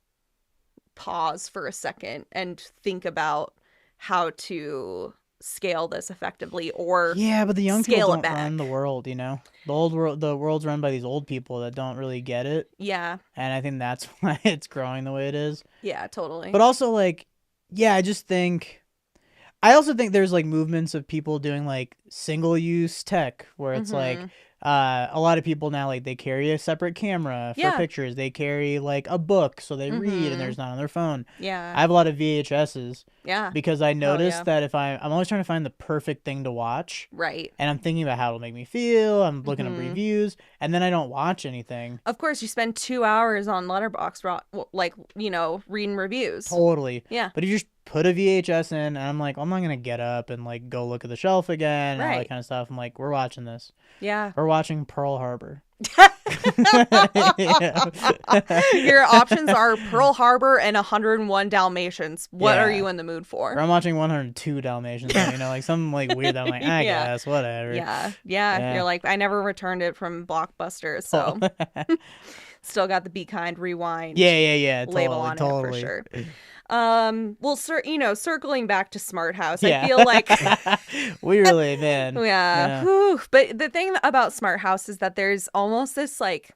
pause for a second and think about how to scale this effectively or but the young people don't run the world, you know. The world's run by these old people that don't really get it. And I think that's why it's growing the way it is. Totally. But also like I also think there's like movements of people doing like single use tech where it's like a lot of people now like they carry a separate camera for pictures. They carry like a book so they read and there's not on their phone. I have a lot of VHSs. Because I noticed that if I'm always trying to find the perfect thing to watch. Right. And I'm thinking about how it'll make me feel. I'm looking up reviews and then I don't watch anything. Of course, you spend 2 hours on Letterboxd, like, you know, reading reviews. Totally. Yeah. But if you just put a VHS in and I'm like, I'm not going to get up and like go look at the shelf again and all that kind of stuff. I'm like, we're watching this. We're watching Pearl Harbor. Your options are Pearl Harbor and 101 Dalmatians. What are you in the mood for? Or I'm watching 102 Dalmatians. You know, like something like weird that I'm like, I guess, whatever. Yeah. You're like, I never returned it from Blockbuster, so still got the Be Kind Rewind label on it for sure. Well, circling back to Smart House, Yeah. I feel like we really, man. yeah. Whew. But the thing about Smart House is that there's almost this like,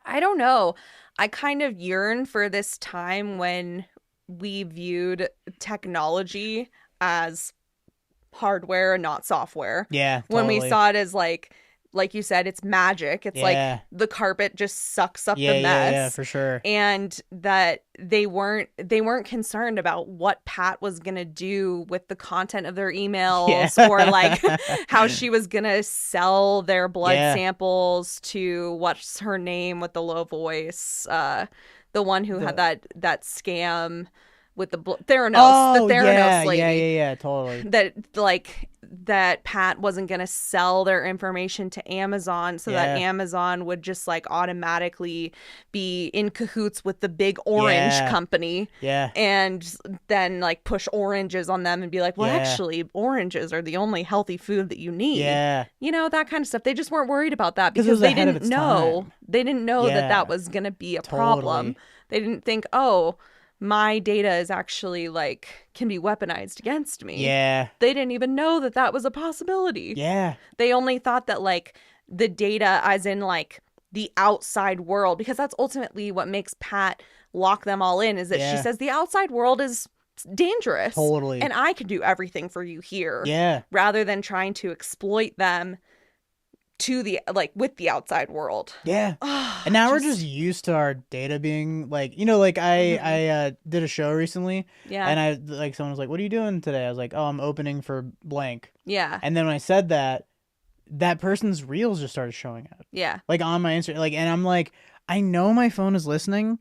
I don't know. I kind of yearn for this time when we viewed technology as hardware and not software. Yeah, When we totally. saw it as like you said, it's magic. It's Yeah. like the carpet just sucks up Yeah, the mess. yeah, for sure. And that they weren't concerned about what Pat was gonna do with the content of their emails or like how she was gonna sell their blood samples to what's her name with the low voice, the one who had that scam with the Theranos, the Theranos lady. Yeah, totally. That Pat wasn't going to sell their information to Amazon so that Amazon would just like automatically be in cahoots with the big orange company. Yeah. And then like push oranges on them and be like, well, actually, oranges are the only healthy food that you need. Yeah. You know, that kind of stuff. They just weren't worried about that because they didn't know. They didn't know that was going to be a problem. They didn't think, oh, my data is actually like can be weaponized against me. Yeah. They didn't even know that was a possibility. Yeah. They only thought that like the data as in like the outside world, because that's ultimately what makes Pat lock them all in, is that she says the outside world is dangerous. Totally. And I can do everything for you here. Yeah. Rather than trying to exploit them to the like with the outside world. Yeah. And now we're just used to our data being like, you know, like I did a show recently. Yeah. And I like someone was like, "What are you doing today?" I was like, "Oh, I'm opening for blank." Yeah. And then when I said that, that person's reels just started showing up. Yeah. Like on my Instagram, like, and I'm like, I know my phone is listening,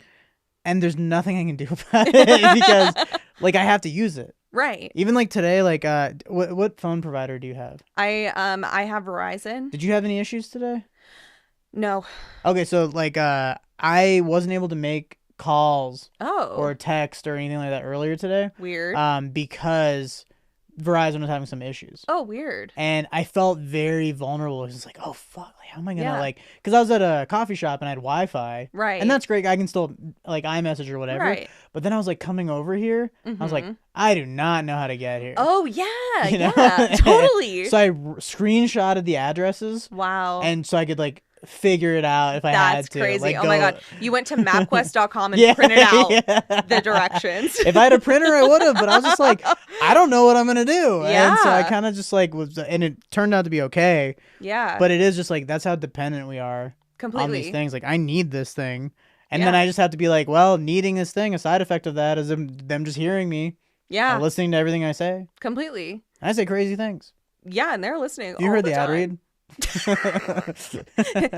and there's nothing I can do about it because like I have to use it. Right. Even like today, like what phone provider do you have? I have Verizon. Did you have any issues today? No. Okay, so like I wasn't able to make calls or text or anything like that earlier today. Weird. Because Verizon was having some issues. Oh, weird. And I felt very vulnerable. It was like, oh fuck, like how am I gonna like? Because I was at a coffee shop and I had Wi-Fi, right? And that's great. I can still like iMessage or whatever. Right. But then I was like coming over here. I was like, I do not know how to get here. Oh yeah, you know? yeah, totally. So I screenshotted the addresses. Wow. And so I could like figure it out if I had to. That's crazy. Like, oh my god. You went to mapquest.com and printed out the directions. If I had a printer, I would have, but I was just like, I don't know what I'm going to do. Yeah. And so I kind of just like was, and it turned out to be okay. Yeah. But it is just like, that's how dependent we are completely on these things. Like, I need this thing. And then I just have to be like, well, needing this thing, a side effect of that is them just hearing me. Yeah. And listening to everything I say. Completely. I say crazy things. Yeah, and they're listening. You heard the ad time. read?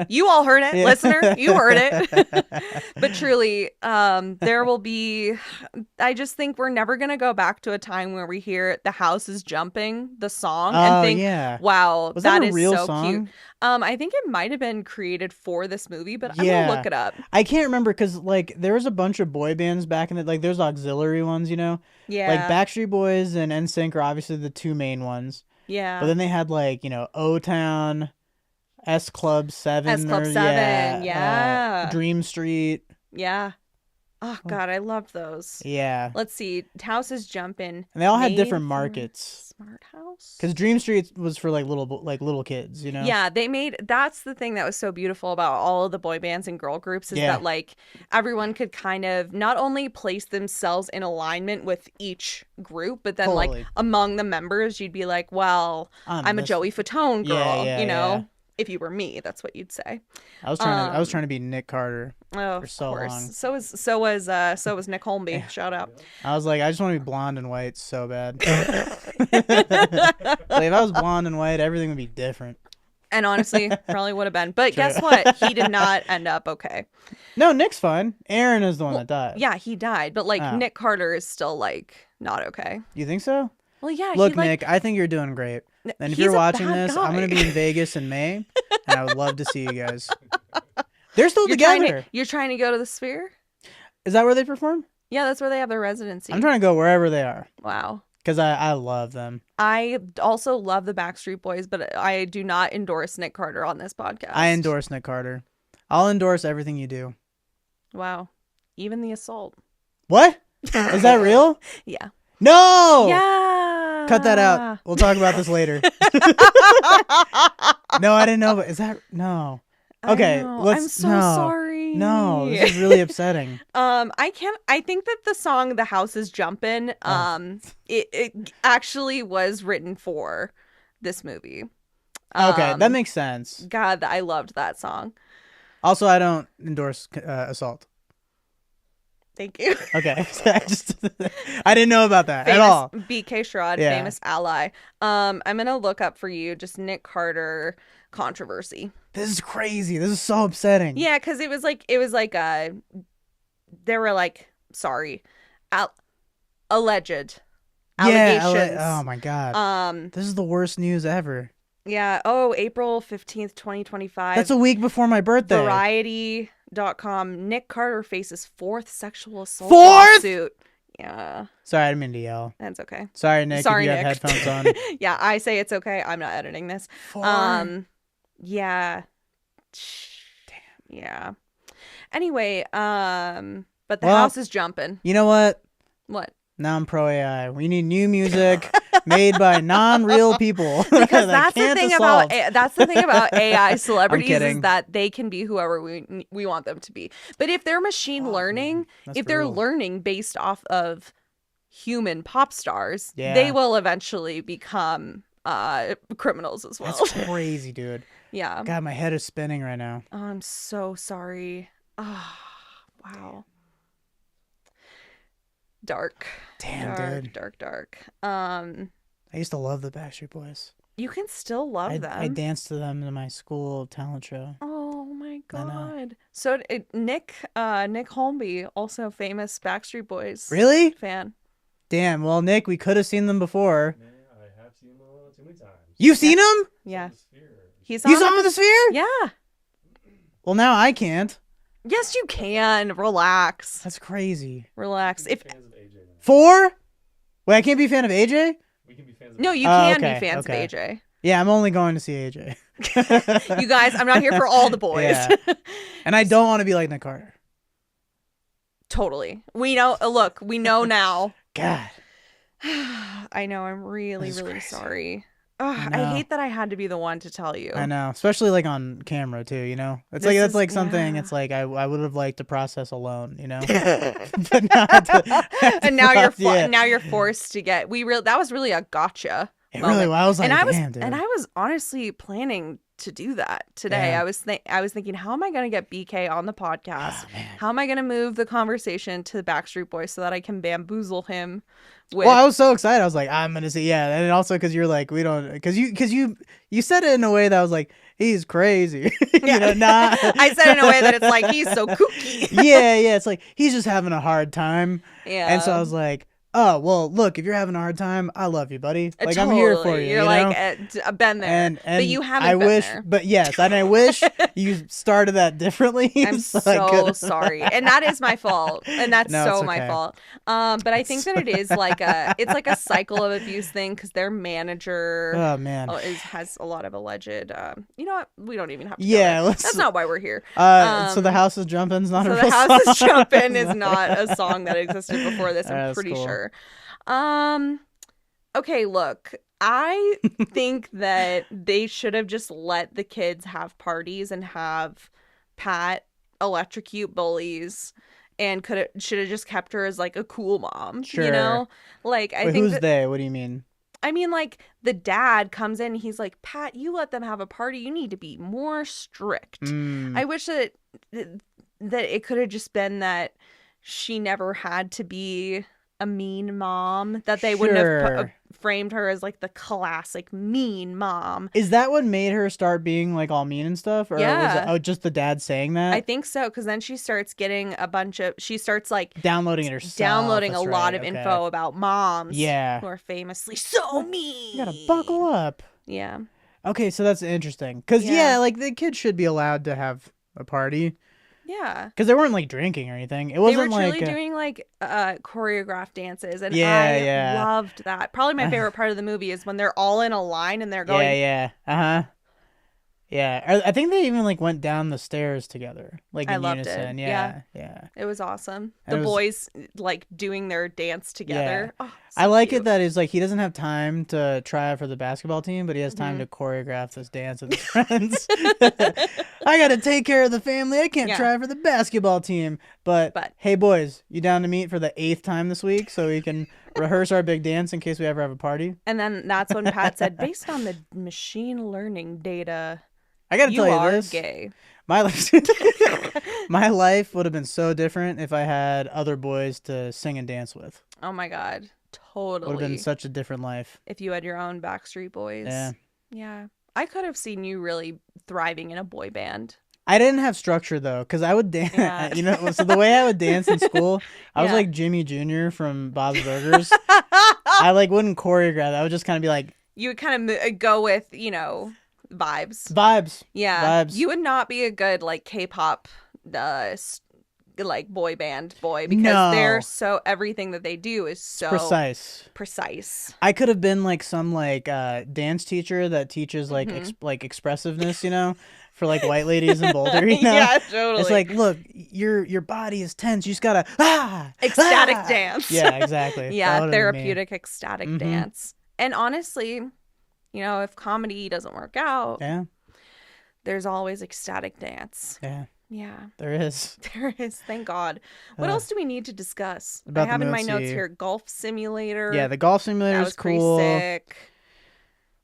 You all heard it, listener. You heard it. But truly, there will be. I just think we're never gonna go back to a time where we hear "The House is Jumping" the song and think, "Wow, that is real so song? cute." I think it might have been created for this movie, but I'm gonna look it up. I can't remember because like there was a bunch of boy bands back in the like there's auxiliary ones, you know. Yeah. Like Backstreet Boys and NSYNC are obviously the two main ones. Yeah. But then they had like, you know, O-Town, S Club 7. S Club 7, yeah. Dream Street. Yeah. Oh, God, I loved those. Yeah. Let's see. House is Jumping. And they all had different markets. Smart House? Because Dream Street was for like little kids, you know? Yeah, that's the thing that was so beautiful about all of the boy bands and girl groups is that like everyone could kind of not only place themselves in alignment with each group, but then like among the members, you'd be like, well, I'm a Joey Fatone girl, you know? Yeah. If you were me, that's what you'd say. I was trying to be Nick Carter for so long. So was Nick Holmby. Shout out. I was like, I just want to be blonde and white so bad. Like, if I was blonde and white, everything would be different. And honestly, probably would have been. But guess what? He did not end up okay. No, Nick's fine. Aaron is the one that died. Yeah, he died. But like Nick Carter is still like not okay. You think so? Well, yeah. Look, Nick, I think you're doing great. And if you're watching this, I'm going to be in Vegas in May, and I would love to see you guys. They're still together. You're trying to go to the Sphere? Is that where they perform? Yeah, that's where they have their residency. I'm trying to go wherever they are. Wow. Because I love them. I also love the Backstreet Boys, but I do not endorse Nick Carter on this podcast. I endorse Nick Carter. I'll endorse everything you do. Wow. Even the assault. What? Is that real? Yeah. No. Yeah. Cut that out. We'll talk about this later. No, I didn't know. But is that no? Okay, I'm so sorry. No, this is really upsetting. I think that the song "The House Is Jumpin'," it actually was written for this movie. Okay, that makes sense. God, I loved that song. Also, I don't endorse assault. Thank you. Okay, I didn't know about that at all. BK Sharad, Yeah. famous ally. I'm gonna look up for you just Nick Carter controversy. This is crazy. This is so upsetting. Yeah, because it was like they were like alleged allegations. Oh my god. This is the worst news ever. Yeah. Oh, April 15th, 2025. That's a week before my birthday. Variety.com. Nick Carter faces fourth sexual assault Fourth? lawsuit. Yeah. Sorry, I didn't mean to yell. That's okay. Sorry, Nick. Sorry, if you Nick. have headphones on. Yeah, I say it's okay. I'm not editing this. Yeah. Damn. Yeah. Anyway, but the house is jumping. You know what? What? Now I'm pro AI. We need new music made by non-real people. Because that's the thing about AI celebrities kidding. is that they can be whoever we want them to be. But if they're machine learning, if they're learning based off of human pop stars, they will eventually become criminals as well. That's crazy, dude. Yeah. God, my head is spinning right now. Oh, I'm so sorry. Oh, wow. Dark. Damn, dude. Dark. I used to love the Backstreet Boys. You can still love them. I danced to them in my school talent show. Oh my god. So Nick Holmby, also famous Backstreet Boys Really? fan. Damn. Well, Nick, we could have seen them before. Man, I have seen them too many times. You've seen them? Yeah. You saw them with the Sphere? Yeah. Well, now I can't. Yes, you can. Relax. That's crazy. Relax. If fans of AJ now. 4? Wait, I can't be a fan of AJ? We can be fans of no, AJ. you can okay, be fans okay. of AJ. Yeah, I'm only going to see AJ. You guys, I'm not here for all the boys. Yeah. And I don't want to be like Nick Carter. Totally. We know. Look, we know now. God. I know. I'm really crazy. Sorry. Ugh, I hate that I had to be the one to tell you. I know, especially like on camera too. You know, it's This like that's is- like something. yeah. It's like I would have liked to process alone. You know, but not to, And now yeah. now you're forced to get. That was really a gotcha. It moment. really was. I was like, and I was damn, dude. and I was honestly planning to do that today. Yeah. I was thinking, how am I going to get BK on the podcast? Oh, man. How am I going to move the conversation to the Backstreet Boys so that I can bamboozle him with? Well, I was so excited. I was like, I'm gonna see, and also because you're like, we don't, because you said it in a way that was like, he's crazy. You know, not. I said it in a way that it's like he's so kooky. yeah. It's like he's just having a hard time. Yeah. And so I was like, oh, well, look, if you're having a hard time, I love you, buddy. Like, I'm here for you. You're you like, know? I've been there. And but you haven't I been wish, there. but yes, and I wish you started that differently. I'm so I so could- sorry, and that is my fault, and that's No, so it's my okay. fault. But I think that it is like a cycle of abuse thing because their manager Oh man. has a lot of alleged. You know what? We don't even have to. Yeah, go there. let's- That's not why we're here. So the house is jumping's not So a the real house is song. jumping is not a song that existed before this. I'm That's pretty cool. sure. Okay, look, I think that they should have just let the kids have parties and have Pat electrocute bullies and should have just kept her as like a cool mom, Sure. you know? Like I Wait, think who's that, they? What do you mean? I mean like the dad comes in, he's like, "Pat, you let them have a party. You need to be more strict." Mm, I wish that it could have just been that she never had to be a mean mom, that they wouldn't have Sure. framed her as like the classic mean mom. Is that what made her start being like all mean and stuff, or was Yeah. it just the dad saying that? I think so, because then she starts getting she starts like Downloading it herself. downloading that's a lot right, of okay. info about moms Yeah. who are famously so mean. You gotta buckle up. Yeah. Okay, so that's interesting. Because, Yeah. like, the kids should be allowed to have a party. Yeah. Because they weren't, like, drinking or anything. It They were wasn't truly like... doing like choreographed dances, and Yeah, I loved that. Probably my favorite part of the movie is when they're all in a line and they're going Yeah. Uh-huh. Yeah, I think they even like went down the stairs together, like I in loved unison. it. Yeah, yeah. It was awesome. And The it was, boys like doing their dance together. Oh, I so like cute. it that it's like he doesn't have time to try out for the basketball team, but he has time Mhm. to choreograph this dance with his friends. I gotta take care of the family. I can't Yeah. try for the basketball team. But hey, boys, you down to meet for the 8th time this week so we can rehearse our big dance in case we ever have a party? And then that's when Pat said, based on the machine learning data, I gotta you tell you are this. gay. My life, my life would have been so different if I had other boys to sing and dance with. Oh my God. Totally. Would have been such a different life. If you had your own Backstreet Boys. Yeah. Yeah. I could have seen you really thriving in a boy band. I didn't have structure though, because I would dance. Yeah. You know, so the way I would dance in school, I was Yeah. like Jimmy Jr. from Bob's Burgers. I like wouldn't choreograph. I would just kind of be like, You would kind of go with, vibes. vibes. Yeah. Vibes. You would not be a good like K-pop like boy band boy because No. they're so everything that they do is so Precise. I could have been like some like dance teacher that teaches like like expressiveness, for like white ladies in Boulder, Yeah, totally. It's like, look, your body is tense. You just gotta ecstatic dance. Yeah, exactly. Yeah, That would've been me. therapeutic ecstatic dance. And honestly, if comedy doesn't work out, Yeah, there's always ecstatic dance. yeah, Yeah. there is. There is, thank God. What else do we need to discuss? I about the have in my notes notes here. here golf simulator. Yeah, the golf simulator that is was pretty cool. sick.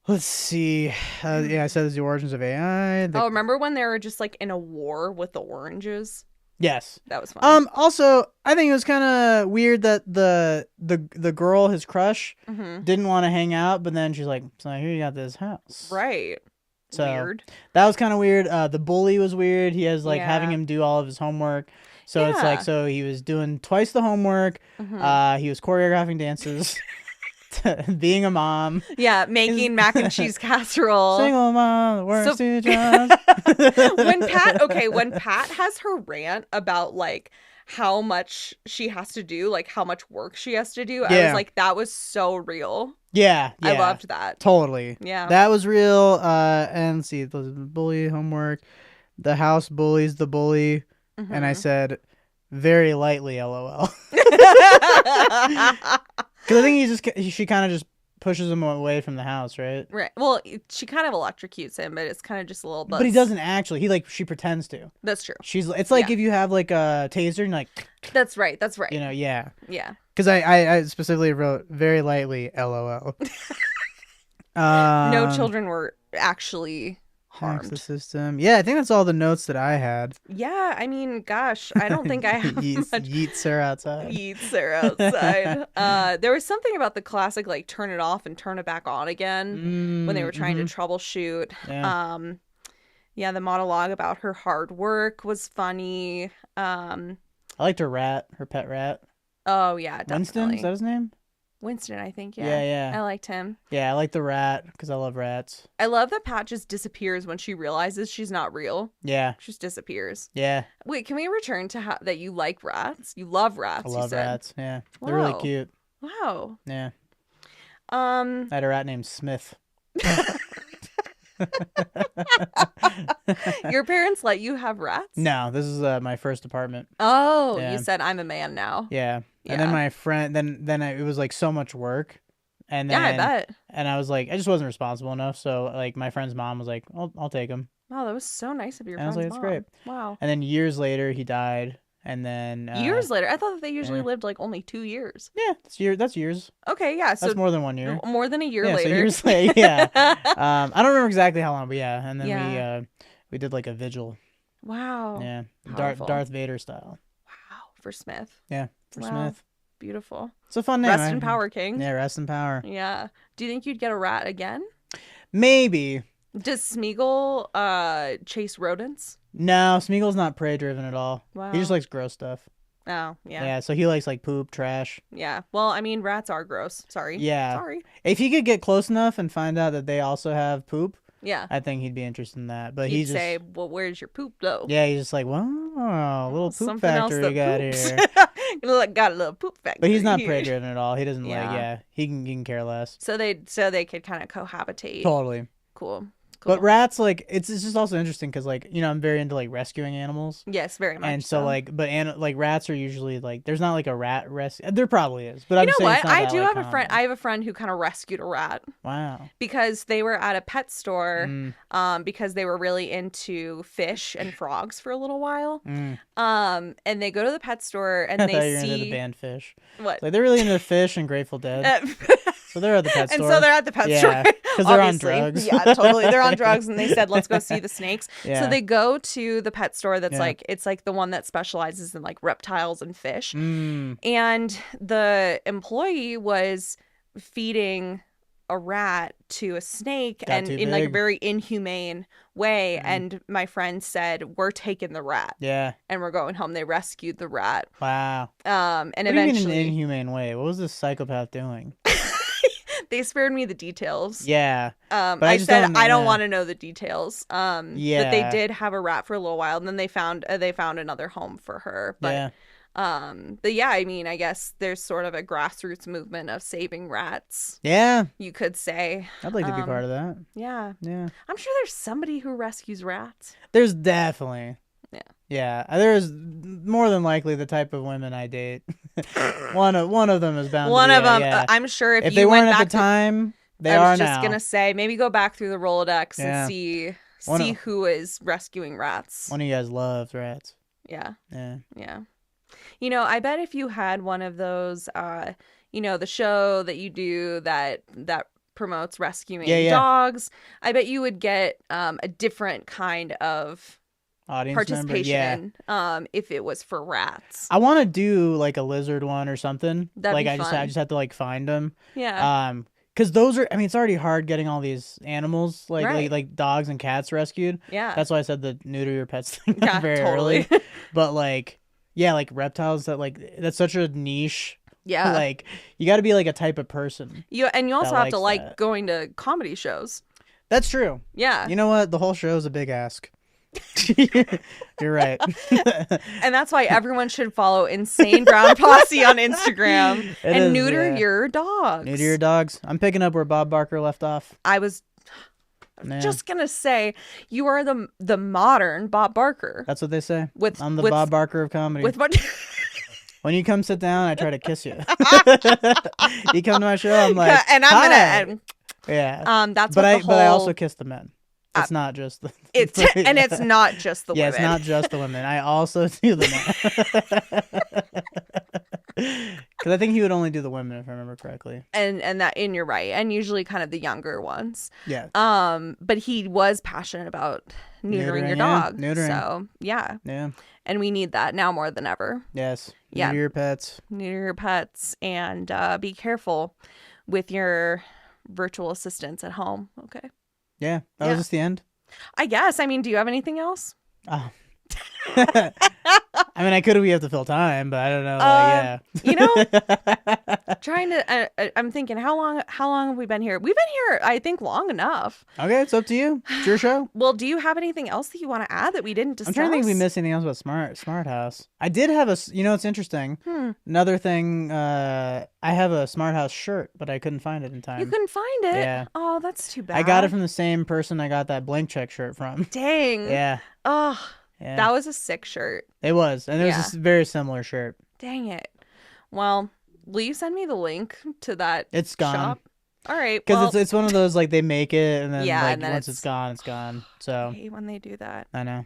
Let's see. Yeah, I said it's the origins of AI. Oh, remember when they were just like in a war with the oranges? Yes. That was fun. Also, I think it was kind of weird that the girl, his crush, didn't want to hang out, but then she's like, "So here you got this house." Right. So Weird. that was kind of weird. The bully was weird. He has like having Yeah. him do all of his homework. So it's Yeah. like, so he was doing twice the homework. He was choreographing dances, being a mom. Yeah, making mac and cheese casserole. Single mom, the worst So- two jobs. when Pat has her rant about like how much she has to do, like how much work she has to do, I Yeah. was like, that was so real. Yeah, I loved that. Totally. Yeah. That was real. And let's see, the bully homework, the house bullies the bully, and I said very lightly, LOL. Because I think she kind of just pushes him away from the house, right? Right. Well, she kind of electrocutes him, but it's kind of just a little buzz. But he doesn't actually. She pretends to. That's true. It's like Yeah. if you have like a taser and like, That's right. That's right. yeah. Yeah. Because I specifically wrote very lightly, LOL. No children were actually Hacks the harmed. system. Yeah, I think that's all the notes that I had. Yeah. I mean, gosh, I don't think I have much. Yeets her outside. Yeets are outside. There was something about the classic, like turn it off and turn it back on again when they were trying to troubleshoot. Yeah. Yeah, the monologue about her hard work was funny. I liked her pet rat. Oh yeah, definitely. Winston, is that his name? Winston, I think. Yeah. Yeah. I liked him. Yeah, I like the rat because I love rats. I love that Pat just disappears when she realizes she's not real. Yeah. She just disappears. Yeah. Wait, can we return to that you like rats? You love rats. I you love said. rats. Yeah. They're really Wow. cute. Wow. Yeah. Um. I had a rat named Smith. Your parents let you have rats? No, this is my first apartment. Oh, Yeah. you said I'm a man now. Yeah. And then my friend, it was like so much work. And then, Yeah, I bet. And I was like, I just wasn't responsible enough. So like my friend's mom was like, I'll take him. Wow, that was so nice of your And I was friend's like, mom. "That's great." Wow. And then years later, he died. And then Years later, I thought that they usually yeah. lived like only 2 years. Yeah, that's years. Okay, yeah, so That's more than 1 year. more than a year Yeah, so later. years later. Yeah. I don't remember exactly how long, but yeah. And then Yeah. we did like a vigil. Wow. Yeah, Powerful. Darth Vader style. Wow, for Smith. Yeah, for Wow. Smith. Beautiful. It's a fun name. Rest in power, King. Yeah, rest in power. Yeah. Do you think you'd get a rat again? Maybe. Does Smeagol chase rodents? No, Smeagol's not prey driven at all. Wow. He just likes gross stuff. Oh, yeah. Yeah, so he likes like poop, trash. Yeah. Well, I mean, rats are gross. Sorry. Yeah. Sorry. If he could get close enough and find out that they also have poop, Yeah. I think he'd be interested in that. But He'd he's just say, well, where's your poop, though? yeah, he's just like, wow, little poop Something else factory that we got poops. here. Got a little poop factory. But he's not here. prey driven at all. He doesn't Yeah. he can care less. So they could kind of cohabitate. Totally. Cool. But rats, like, it's just also interesting because, like, you know, I'm very into like rescuing animals. Yes, very much. And so like, but like rats are usually like, there's not like a rat rescue. There probably is, but I'm saying it's not I that, do like, have a friend. common. I have a friend who kind of rescued a rat. Wow. Because they were at a pet store, because they were really into fish and frogs for a little while. And they go to the pet store and I they thought you were see into the band Fish. what? Like they're really into fish and Grateful Dead. So they're at the pet store. And so they're at the pet store. Because they're on drugs. Yeah, totally. They're on drugs, and they said, "Let's go see the snakes." Yeah. So they go to the pet store that's Yeah. like, it's like the one that specializes in like reptiles and fish. Mm. And the employee was feeding a rat to a snake, and in like a very inhumane way. And my friend said, "We're taking the rat." Yeah. And we're going home. They rescued the rat. Wow. And what eventually, do you mean in an inhumane way? What was this psychopath doing? they spared me the details. Yeah. But I I just said don't- I don't yeah. want to know the details. Yeah. But they did have a rat for a little while, and then they found another home for her. But Yeah. but yeah, I mean, I guess there's sort of a grassroots movement of saving rats. Yeah. You could say. I'd like to be part of that. Yeah. Yeah. I'm sure there's somebody who rescues rats. There's definitely. Yeah. Yeah. There's more than likely the type of women I date. one of them is bound. One to be of them. Yeah. I'm sure if they you weren't went at back the time, they I are was just now. gonna say maybe go back through the Rolodex Yeah. and see One of- who is rescuing rats. One of you guys loves rats. Yeah. Yeah. Yeah. You know, I bet if you had one of those, you know, the show that you do that promotes rescuing dogs, I bet you would get a different kind of Audience participation member. Yeah. if it was for rats. I want to do like a lizard one or something. That'd like be I fun. just have to like find them. Yeah. Because those are, I mean, it's already hard getting all these animals like Right. like dogs and cats rescued. Yeah. That's why I said the neuter your pets thing Yeah, very totally. early. But like, yeah, like reptiles that's such a niche. Yeah. Like you got to be like a type of person. You also that have to likes like that. going to comedy shows. That's true. Yeah. You know what? The whole show is a big ask. You're right. And that's why everyone should follow Insane Brown Posse on Instagram and neuter your dogs. Neuter your dogs. I'm picking up where Bob Barker left off. I was just gonna say you are the modern Bob Barker. That's what they say. I'm the with- Bob Barker of comedy. With what? When you come sit down, I try to kiss you. You come to my show, I'm like, and I'm "Hi." gonna. Yeah. That's but what I also kiss the men. It's not just the. It's and it's not just the yeah, women. it's not just the women. I also do the men. Because I think he would only do the women if I remember correctly. And you're right. And usually kind of the younger ones. Yeah. But he was passionate about neutering your yeah, dog. neutering. So yeah. Yeah. And we need that now more than ever. Yes. Yeah. Neuter your pets. Neuter your pets and be careful with your virtual assistants at home. Okay. Yeah. That was just the end. I guess. I mean, do you have anything else? Oh. I mean, I could if we have to fill time, but I don't know. Yeah. You know, trying to. I'm thinking, how long have we been here? We've been here, I think, long enough. Okay, it's up to you. It's your show. Well, do you have anything else that you want to add that we didn't discuss? I'm trying to think if we missed anything else about Smart House. I did have it's interesting. Another thing, I have a Smart House shirt, but I couldn't find it in time. You couldn't find it? Yeah. Oh, that's too bad. I got it from the same person I got that blank check shirt from. Dang. Yeah. Oh, Yeah. that was a sick shirt. It was. And it was a very similar shirt. Dang it. Well, will you send me the link to that It's gone. shop? All right. Because it's one of those, like, they make it, and then, and then once it's gone, it's gone. So, I hate when they do that. I know.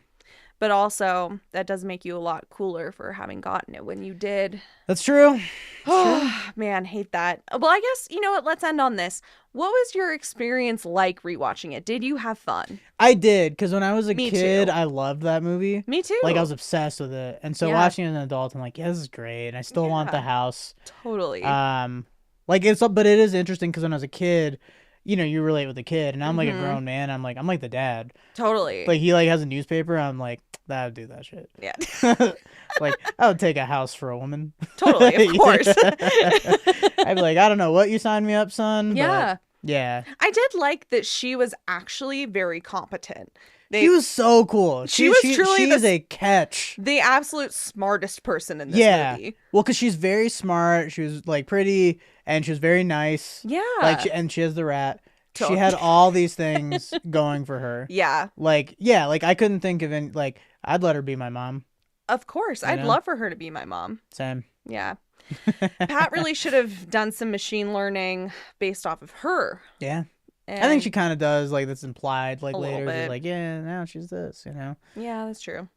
But also, that does make you a lot cooler for having gotten it when you did. That's true. Oh, man, hate that. Well, I guess, you know what? Let's end on this. What was your experience like rewatching it? Did you have fun? I did, because when I was a Me kid, too. I loved that movie. Me too. Like, I was obsessed with it. And so Yeah. watching it as an adult, I'm like, yeah, this is great. And I still want the house. Totally. But it is interesting because when I was a kid, you know, you relate with the kid, and I'm like a grown man. I'm like the dad. Totally. Like he has a newspaper. I'm like, I would do that shit. Yeah. Like I would take a house for a woman. Totally, of course. I'd be like, I don't know what you signed me up, son. Yeah. But yeah. I did like that she was actually very competent. She was so cool. She was truly she's a catch. The absolute smartest person in this movie. Well, because she's very smart. She was like pretty, and she was very nice. Yeah. And she has the rat. she had all these things going for her. Yeah. Like, yeah, like I couldn't think of any, like, I'd let her be my mom. Of course. I'd know? love for her to be my mom. Same. Yeah. Pat really should have done some machine learning based off of her. Yeah. And I think she kind of does, like, that's implied, like, A little later. She's bit. like, yeah, now she's this, you know? Yeah, that's true.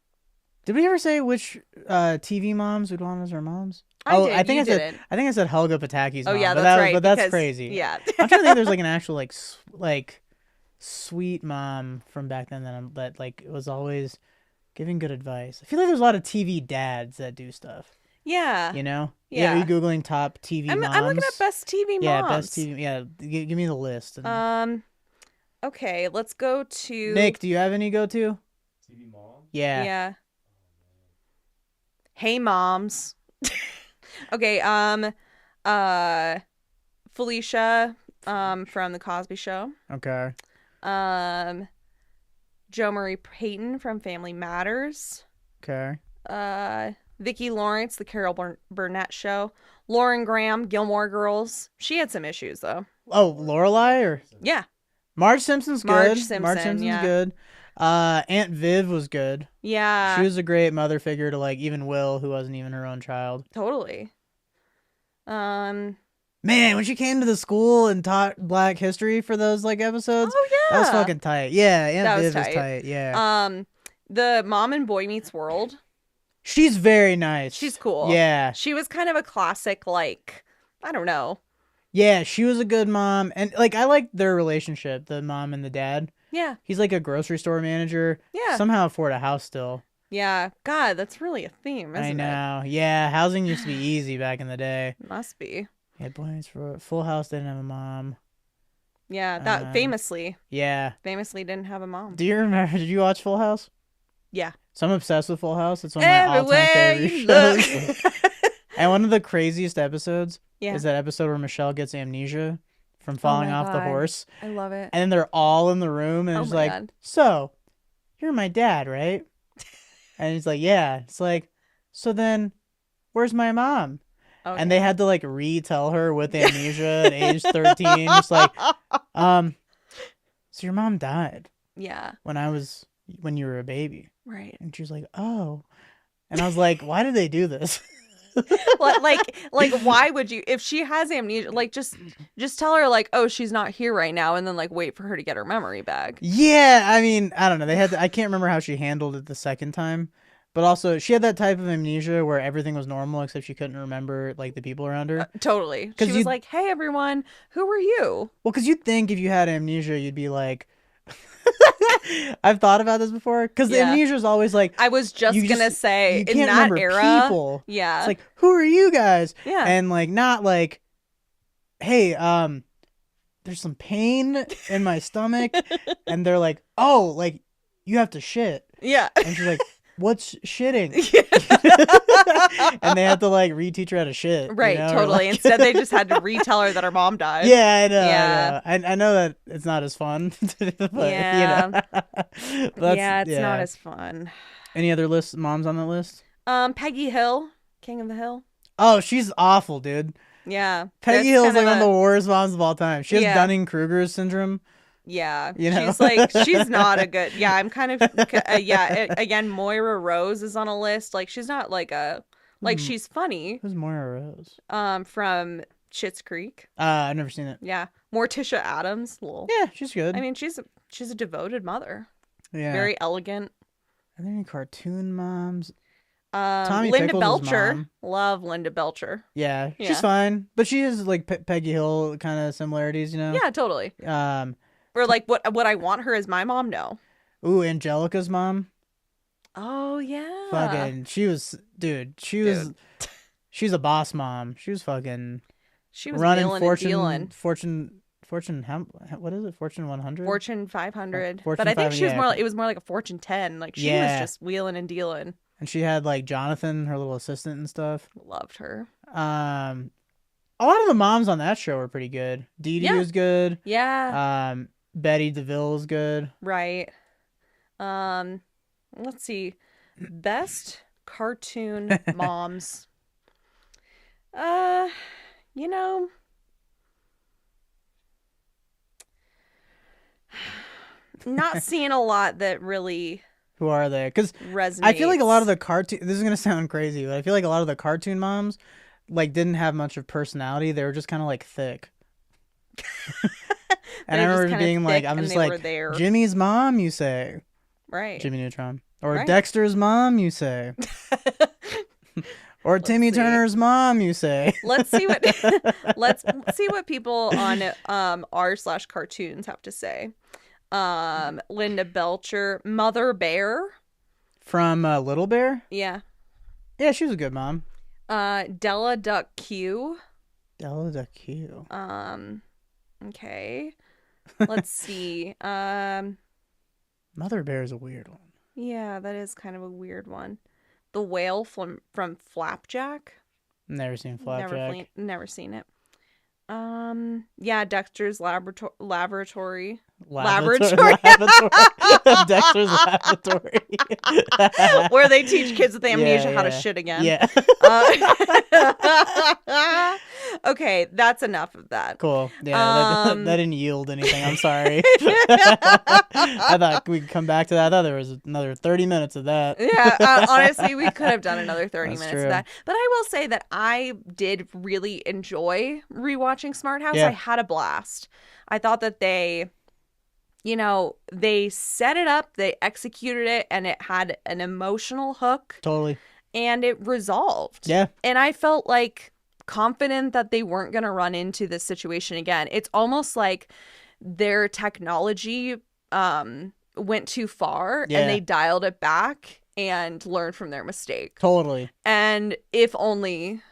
Did we ever say which TV moms we'd want as our moms? I did. I think You I said didn't. I think I said Helga Pataki's mom. Oh, yeah, but that's that, right. But that's because- crazy. Yeah. I'm trying to think. There's like an actual like sweet mom from back then that like was always giving good advice. I feel like there's a lot of TV dads that do stuff. Yeah. You know? Yeah. Are you googling top TV moms? I'm looking at best TV moms. Yeah, best TV. Yeah, give me the list. Okay, let's go to Nick, do you have any go to? TV mom? Yeah. Yeah. Hey moms. Okay, Felicia from the Cosby Show. Okay. Jo Marie Payton from Family Matters. Okay. Vicki Lawrence, The Carol Burnett Show. Lauren Graham, Gilmore Girls. She had some issues though. Oh, Lorelai or Yeah. Marge Simpson's good. Marge Simpson's yeah. good. Aunt Viv was good. Yeah. She was a great mother figure to like even Will, who wasn't even her own child. Totally. Man, when she came to the school and taught Black history for those like episodes, Oh yeah. that was fucking tight. Yeah, Aunt That was Viv is tight. tight. Yeah. The Mom and Boy Meets World. She's very nice. She's cool. Yeah. She was kind of a classic, like, I don't know. Yeah, she was a good mom. And like I liked their relationship, the mom and the dad. Yeah. He's like a grocery store manager. Yeah. Somehow afford a house still. Yeah. God, that's really a theme, isn't I it? know. Yeah, housing used to be easy back in the day. Must be. Yeah, boys for Full House didn't have a mom. Yeah, that famously Yeah. didn't have a mom. Do you remember? Did you watch Full House? Yeah. So I'm obsessed with Full House. It's one of my all-time Everywhere favorite you shows. look. And one of the craziest episodes Yeah. is that episode where Michelle gets amnesia from falling my off the God. horse. I love it. And then they're all in the room and Oh it's my like, God. so, you're my dad, right? And he's like, yeah. It's like, so then, where's my mom? Oh, And they had to like retell her with amnesia at age 13. Just like, so your mom died Yeah. when you were a baby. Right. And she was like, oh. And I was like, why did they do this? like why would you, if she has amnesia, like just tell her like, oh, she's not here right now, and then like wait for her to get her memory back. Yeah, I mean, I don't know. I can't remember how she handled it the second time. But also, she had that type of amnesia where everything was normal except she couldn't remember like the people around her. Totally. 'Cause She was you'd- like, hey everyone, who are you? Well, because you'd think if you had amnesia, you'd be like, I've thought about this before. Because the Yeah. amnesia is always like, I was just You gonna just- say, you in can't that remember era, people. yeah, it's like, who are you guys? yeah, And like, not like, hey, there's some pain in my stomach. And they're like, oh, like, you have to shit. yeah. And she's like, what's shitting? And they had to like reteach her how to shit. you Right, know, or, totally. like- Instead, they just had to retell her that her mom died. Yeah, I know. Yeah. I know that it's not as fun. But, Yeah. You know. That's- Yeah, it's not as fun. Any other moms on that list? Peggy Hill, King of the Hill. Oh, she's awful, dude. Yeah, Peggy that's Hill's kind like of one of the worst moms of all time. She has Yeah. Dunning-Kruger's syndrome. Yeah, You know? she's like, she's not a good. Yeah, I'm kind of. Again, Moira Rose is on a list. Like, she's not like a. Like, Hmm. she's funny. Who's Moira Rose? From Schitt's Creek. I've never seen it. Yeah, Morticia Adams. Lol. Yeah, she's good. I mean, she's a devoted mother. yeah. Very elegant. Are there any cartoon moms? Tommy Linda Pickles' Belcher. mom. Love Linda Belcher. Yeah, Yeah. she's fine, but she has like Peggy Hill kind of similarities, you know. Yeah, totally. Or like what I want her as my mom. No. Ooh, Angelica's mom. Oh yeah. Fucking, she was, dude. She's a boss mom. She was fucking She was running wheeling and dealing. Fortune. What is it? Fortune 100. Fortune 500. Fortune But I think 500, she was yeah. more. It was more like a Fortune 10. Like she Yeah. was just wheeling and dealing. And she had like Jonathan, her little assistant and stuff. Loved her. A lot of the moms on that show were pretty good. Dee Dee Yeah. was good. Yeah. Betty DeVille was good. Right. Let's see. Best cartoon moms. You know, not seeing a lot that really Who are they? Because resonates. I feel like a lot of the cartoon. This is gonna sound crazy, but I feel like a lot of the cartoon moms like didn't have much of personality. They were just kind of like thick. And I remember being like, I'm just like, Jimmy's mom, you say, right? Jimmy Neutron, or Dexter's mom, you say, or Timmy Turner's mom, you say. Let's see what people on r/cartoons have to say. Linda Belcher, Mother Bear from Little Bear. Yeah, she was a good mom. Della Duck Q. Della Duck Q. Okay. Let's see. Mother Bear is a weird one. Yeah, that is kind of a weird one. The Whale from Flapjack. Never seen Flapjack. Never seen it. Yeah, Dexter's Laboratory. Dexter's Laboratory. Where they teach kids with amnesia how to shit again. Yeah. Okay, that's enough of that. Cool. Yeah, that didn't yield anything. I'm sorry. I thought we'd come back to that. I thought there was another 30 minutes of that. Yeah, honestly, we could have done another 30 That's minutes true. of that. But I will say that I did really enjoy rewatching Smart House. Yeah. I had a blast. I thought that they set it up, they executed it, and it had an emotional hook. Totally. And it resolved. Yeah. And I felt like confident that they weren't going to run into this situation again. It's almost like their technology went too far and they dialed it back and learned from their mistake. Totally. And if only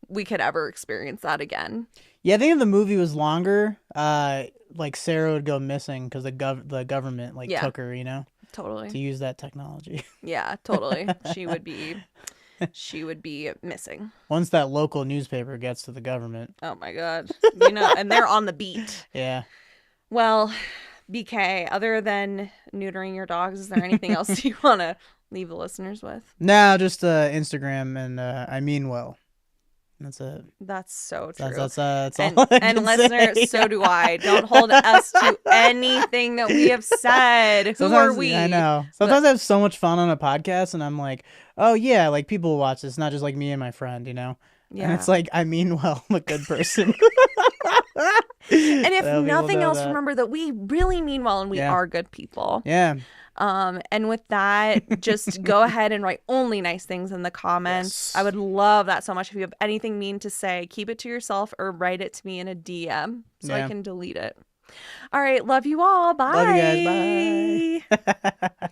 we could ever experience that again. Yeah, I think if the movie was longer, like Sarah would go missing because the government took her, Totally. to use that technology. Yeah, totally. She would be missing. Once that local newspaper gets to the government. Oh my God. And they're on the beat. Yeah. Well, BK, other than neutering your dogs, is there anything else you want to leave the listeners with? No, just Instagram and I mean well. That's it. That's so true. That's all and I can listeners, say. so do I. Don't hold us to anything that we have said. Who are we? I know. Sometimes I have so much fun on a podcast, and I'm like, oh yeah, like people will watch this, not just like me and my friend, Yeah. And it's like, I mean well, I'm a good person. And if nothing else, remember that we really mean well, and we are good people. Yeah. And with that, just go ahead and write only nice things in the comments. Yes. I would love that so much. If you have anything mean to say, keep it to yourself or write it to me in a DM so I can delete it. All right. Love you all. Bye. Love you guys. Bye.